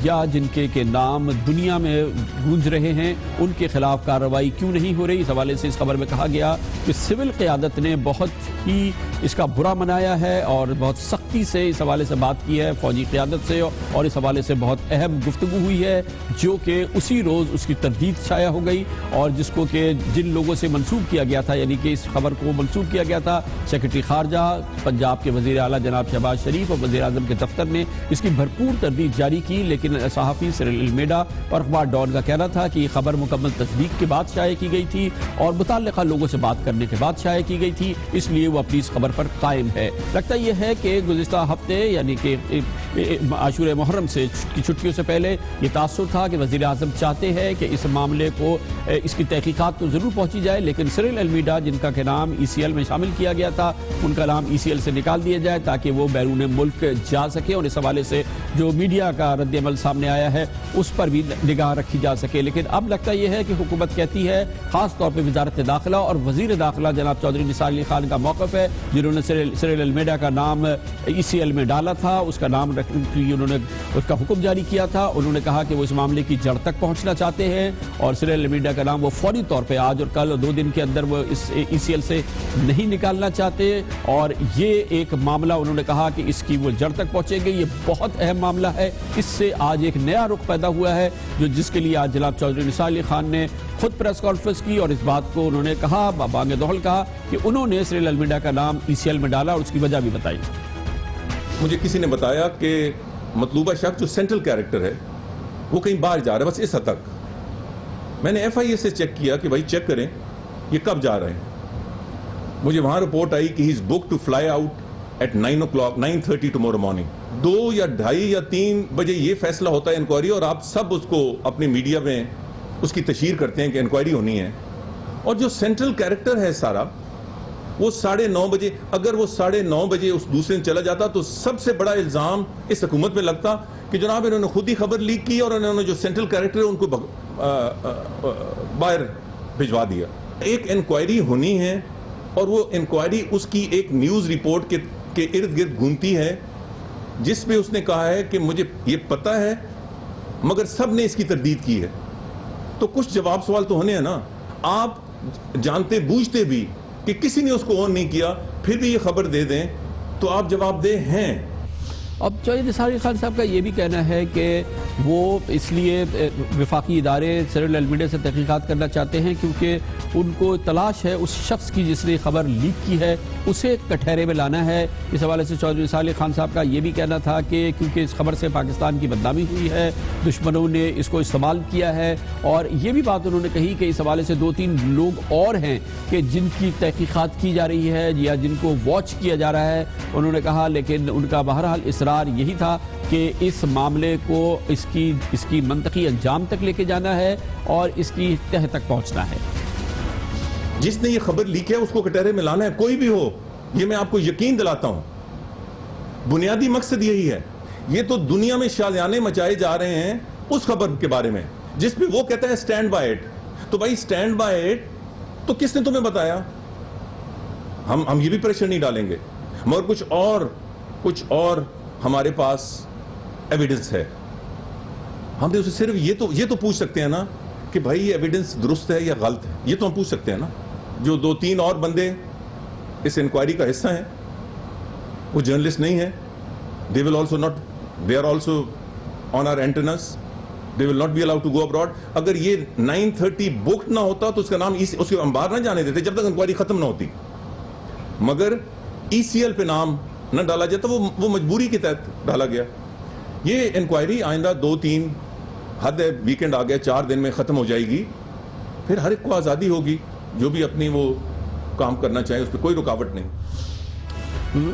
یا جن کے نام دنیا میں گونج رہے ہیں ان کے خلاف کارروائی کیوں نہیں ہو رہی. اس حوالے سے اس خبر میں کہا گیا کہ سول قیادت نے بہت ہی اس کا برا منایا ہے اور بہت سختی سے اس حوالے سے بات کی ہے فوجی قیادت سے، اور اس حوالے سے بہت اہم گفتگو ہوئی ہے جو کہ اسی روز اس کی تردید شائع ہو گئی، اور جس کو کہ جن لوگوں سے منسوب کیا گیا تھا، یعنی کہ اس خبر کو منسوب کیا گیا تھا سیکرٹری خارجہ پنجاب کے وزیر اعلیٰ جناب شہباز شریف اور وزیر اعظم کے دفتر نے اس کی بھرپور تردید جاری کی، لیکن صحافی سیرل المیڈا اور اخبار ڈان کا کہنا تھا کہ یہ خبر مکمل تصدیق کے بعد شائع کی گئی تھی اور متعلقہ لوگوں سے بات کرنے کے بعد شائع کی گئی تھی، اس لیے وہ اپنی اس خبر پر قائم ہے۔ لگتا یہ ہے کہ گزشتہ ہفتے یعنی کہ عاشور محرم کی چھٹیوں سے پہلے یہ تاثر تھا کہ وزیر اعظم چاہتے ہیں کہ اس معاملے کو اس کی تحقیقات تو ضرور پہنچی جائے، لیکن سیرل المیڈا جن کا کہ نام ECL میں شامل کیا گیا تھا ان کا نام ECL سے نکال دیا جائے تاکہ وہ بیرون ملک جا سکے، اور اس حوالے سے جو میڈیا کا رد عمل سامنے آیا ہے اس پر بھی نگاہ رکھی جا سکے۔ لیکن اب لگتا یہ ہے کہ حکومت کہتی ہے، خاص طور پہ وزارت داخلہ اور وزیر داخلہ جناب چودھری نثار علی خان کا موقف ہے، جنہوں نے سیرل المیڈا کا نام ECL میں ڈالا تھا، اس کا نام رکھنے کے لیے انہوں نے اس کا حکم جاری کیا تھا۔ انہوں نے کہا کہ وہ اس معاملے کی جڑ تک پہنچنا چاہتے ہیں اور سیرل المیڈا کا نام وہ فوری طور پہ آج اور کل 2 دن کے اندر وہ اس ECL سے نہیں نکالنا چاہتے، اور یہ ایک معاملہ انہوں نے کہا کہ اس کی وہ جڑ تک پہنچے گی، یہ بہت اہم معاملہ ہے۔ اس سے آج ایک نیا رخ پیدا ہوا ہے جس کے لیے آج جناب چودھری نثار علی خان نے خود پریس کانفرنس کی، اور اس بات کو انہوں نے کہا بانگ دہل کہا کہ انہوں نے سیرل المیڈا کا نام ECL میں ڈالا اور اس کی وجہ بھی بتائی۔ مجھے کسی نے بتایا کہ مطلوبہ شخص جو سینٹرل کیریکٹر ہے وہ کہیں باہر جا رہا ہے، بس اس حد تک۔ میں نے FIA سے چیک کیا کہ بھائی چیک کریں یہ کب جا رہے ہیں، مجھے وہاں رپورٹ آئی کہ he is book to fly out at 9:30 tomorrow morning. 2 یا 2:30 یا 3 بجے یہ فیصلہ ہوتا ہے انکوائری، اور آپ سب اس کو اپنی میڈیا میں اس کی تشہیر کرتے ہیں کہ انکوائری ہونی ہے، اور جو سینٹرل کیریکٹر ہے سارا وہ 9:30 بجے، اگر وہ 9:30 بجے اس دوسرے دن چلا جاتا تو سب سے بڑا الزام اس حکومت پہ لگتا کہ جناب انہوں نے خود ہی خبر لیک کی اور انہوں نے جو سینٹرل کیریکٹر ہے ان کو باہر بھجوا دیا۔ ایک انکوائری ہونی ہے اور وہ انکوائری اس کی ایک نیوز رپورٹ کے ارد گرد گھومتی ہے جس پہ اس نے کہا ہے کہ مجھے یہ پتہ ہے مگر سب نے اس کی تردید کی ہے، تو کچھ جواب سوال تو ہونے ہیں نا۔ آپ جانتے بوجھتے بھی کہ کسی نے اس کو آن نہیں کیا پھر بھی یہ خبر دے دیں تو آپ جواب دہ ہیں۔ اب چودھری نثار علی خان صاحب کا یہ بھی کہنا ہے کہ وہ اس لیے وفاقی ادارے سیرل المیڈا سے تحقیقات کرنا چاہتے ہیں کیونکہ ان کو تلاش ہے اس شخص کی جس نے خبر لیک کی ہے، اسے کٹہرے میں لانا ہے۔ اس حوالے سے چودھری نثار علی خان صاحب کا یہ بھی کہنا تھا کہ کیونکہ اس خبر سے پاکستان کی بدنامی ہوئی ہے، دشمنوں نے اس کو استعمال کیا ہے، اور یہ بھی بات انہوں نے کہی کہ اس حوالے سے 2-3 لوگ اور ہیں کہ جن کی تحقیقات کی جا رہی ہے یا جن کو واچ کیا جا رہا ہے۔ انہوں نے کہا لیکن ان کا بہرحال اصرار یہی تھا کہ اس معاملے کو اس کی منطقی انجام تک لے کے جانا ہے اور اس کی تہ تک پہنچنا ہے۔ جس نے یہ خبر لیک ہے اس کو کٹہرے میں لانا ہے، کوئی بھی ہو، یہ میں آپ کو یقین دلاتا ہوں۔ بنیادی مقصد یہی ہے۔ یہ تو دنیا میں شاذیانے مچائے جا رہے ہیں اس خبر کے بارے میں جس پہ وہ کہتا ہے سٹینڈ بائی اٹ، تو بھائی سٹینڈ بائی اٹ تو کس نے تمہیں بتایا؟ ہم یہ بھی پریشر نہیں ڈالیں گے، مگر کچھ اور ہمارے پاس ایویڈنس ہے۔ ہم نے اسے صرف یہ تو پوچھ سکتے ہیں نا کہ بھائی یہ ایویڈنس درست ہے یا غلط ہے، یہ تو ہم پوچھ سکتے ہیں نا۔ جو 2-3 اور بندے اس انکوائری کا حصہ ہیں وہ جرنلسٹ نہیں ہیں، they are also on our antennas, they will not be allowed to go abroad۔ اگر یہ 9:30 بکڈ نہ ہوتا تو اس کا نام اس کے انبار نہ جانے دیتے جب تک انکوائری ختم نہ ہوتی، مگر ECL پہ نام نہ ڈالا جاتا، وہ مجبوری کے تحت ڈالا گیا۔ یہ انکوائری آئندہ 2-3 حد ہے، ویکنڈ آ گیا، 4 دن میں ختم ہو جائے گی، پھر ہر ایک کو آزادی ہوگی جو بھی اپنی وہ کام کرنا چاہے، اس پہ کوئی رکاوٹ نہیں۔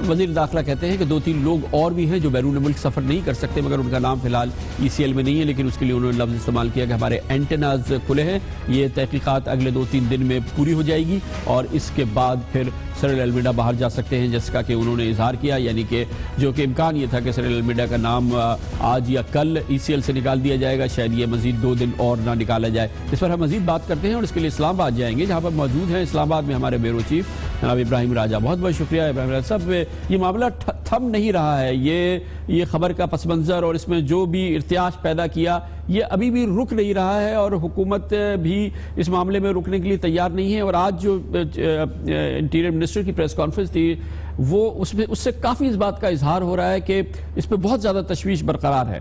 وزیر داخلہ کہتے ہیں کہ 2-3 لوگ اور بھی ہیں جو بیرون ملک سفر نہیں کر سکتے، مگر ان کا نام فی الحال ECL میں نہیں ہے، لیکن اس کے لیے انہوں نے لفظ استعمال کیا کہ ہمارے اینٹناز کھلے ہیں۔ یہ تحقیقات اگلے 2-3 دن میں پوری ہو جائے گی اور اس کے بعد پھر سیرل المیڈا باہر جا سکتے ہیں، جس کا کہ انہوں نے اظہار کیا، یعنی کہ جو کہ امکان یہ تھا کہ سیرل المیڈا کا نام آج یا کل ECL سے نکال دیا جائے گا، شاید یہ مزید 2 دن اور نہ نکالا جائے۔ اس پر ہم مزید بات کرتے ہیں اور اس کے لیے اسلام آباد جائیں گے جہاں پر موجود ہیں اسلام آباد میں ہمارے بیورو چیف جناب ابراہیم راجہ۔ بہت بہت شکریہ ابراہیم راجہ صاحب۔ میں یہ معاملہ تھم نہیں رہا ہے. یہ خبر کا پس منظر اور اس میں جو بھی ارتعاش پیدا کیا یہ ابھی بھی رک نہیں رہا ہے, اور حکومت بھی اس معاملے میں رکنے کے لیے تیار نہیں ہے. اور آج جو انٹیریئر منسٹر کی پریس کانفرنس تھی وہ اس سے کافی اس بات کا اظہار ہو رہا ہے کہ اس پہ بہت زیادہ تشویش برقرار ہے.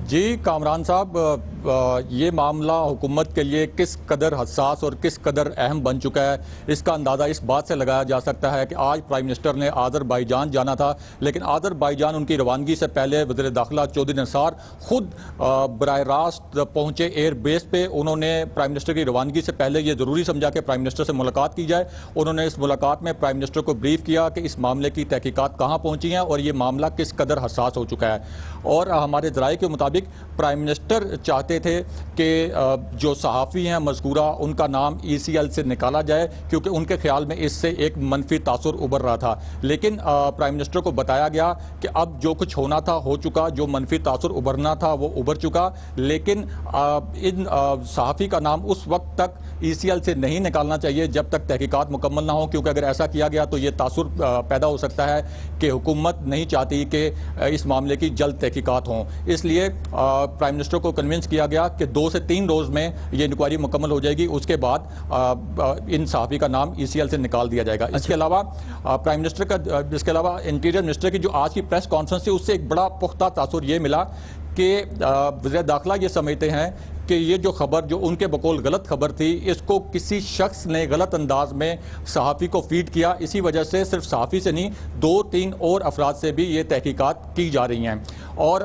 جی کامران صاحب, یہ معاملہ حکومت کے لیے کس قدر حساس اور کس قدر اہم بن چکا ہے اس کا اندازہ اس بات سے لگایا جا سکتا ہے کہ آج پرائم منسٹر نے آذربائیجان جانا تھا, لیکن آذربائیجان ان کی روانگی سے پہلے وزیر داخلہ چودھری نثار خود براہ راست پہنچے ایئر بیس پہ. انہوں نے پرائم منسٹر کی روانگی سے پہلے یہ ضروری سمجھا کہ پرائم منسٹر سے ملاقات کی جائے. انہوں نے اس ملاقات میں پرائم منسٹر کو بریف کیا کہ اس معاملے کی تحقیقات کہاں پہنچی ہیں اور یہ معاملہ کس قدر حساس ہو چکا ہے. اور ہمارے ذرائع کے مطابق پرائم منسٹر چاہتے تھے کہ جو صحافی ہیں مذکورہ ان کا نام ECL سے نکالا جائے, کیونکہ ان کے خیال میں اس سے ایک منفی تاثر ابھر رہا تھا. لیکن پرائم منسٹر کو بتایا گیا کہ اب جو کچھ ہونا تھا ہو چکا, جو منفی تاثر ابھرنا تھا وہ ابھر چکا, لیکن ان صحافی کا نام اس وقت تک ECL سے نہیں نکالنا چاہیے جب تک تحقیقات مکمل نہ ہوں, کیونکہ اگر ایسا کیا گیا تو یہ تاثر پیدا ہو سکتا ہے کہ حکومت نہیں چاہتی کہ اس معاملے کی جلد تحقیقات ہوں. اس لیے پرائم منسٹر کو کنونس کیا گیا کہ 2 سے 3 روز میں یہ انکوائری مکمل ہو جائے گی, اس کے بعد ان صحافی کا نام ECL سے نکال دیا جائے گا. اس کے علاوہ پرائم منسٹر کا اس کے علاوہ انٹیریئر منسٹر کی جو آج کی پریس کانفرنس تھی اس سے ایک بڑا پختہ تاثر یہ ملا کہ وزیر داخلہ یہ سمجھتے ہیں کہ یہ جو خبر جو ان کے بقول غلط خبر تھی اس کو کسی شخص نے غلط انداز میں صحافی کو فیڈ کیا. اسی وجہ سے صرف صحافی سے نہیں 2-3 اور افراد سے بھی یہ تحقیقات کی جا رہی ہیں, اور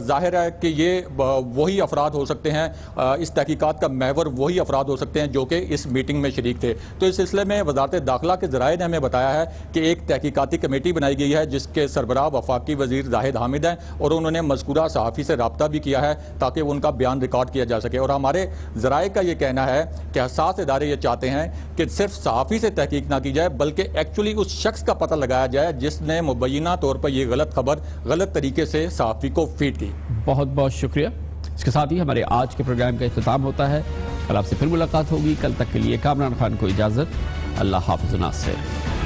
ظاہر ہے کہ یہ وہی افراد ہو سکتے ہیں, اس تحقیقات کا محور وہی افراد ہو سکتے ہیں جو کہ اس میٹنگ میں شریک تھے. تو اس سلسلے میں وزارت داخلہ کے ذرائع نے ہمیں بتایا ہے کہ ایک تحقیقاتی کمیٹی بنائی گئی ہے جس کے سربراہ وفاقی وزیر زاہد حامد ہیں, اور انہوں نے مذکورہ صحافی سے رابطہ بھی کیا ہے تاکہ ان کا بیان ریکارڈ کیا جا سکے. اور ہمارے ذرائع کا یہ کہنا ہے کہ حساس ادارے یہ چاہتے ہیں کہ صرف صحافی سے تحقیق نہ کی جائے بلکہ ایکچولی اس شخص کا پتہ لگایا جائے جس نے مبینہ طور پر یہ غلط خبر غلط طریقے سے صحافی کو فیڈ کی. بہت بہت شکریہ. اس کے ساتھ ہی ہمارے آج کے پروگرام کا اختتام ہوتا ہے. کل آپ سے پھر ملاقات ہوگی. کل تک کے لیے کامران خان کو اجازت. اللہ حافظ ناصر.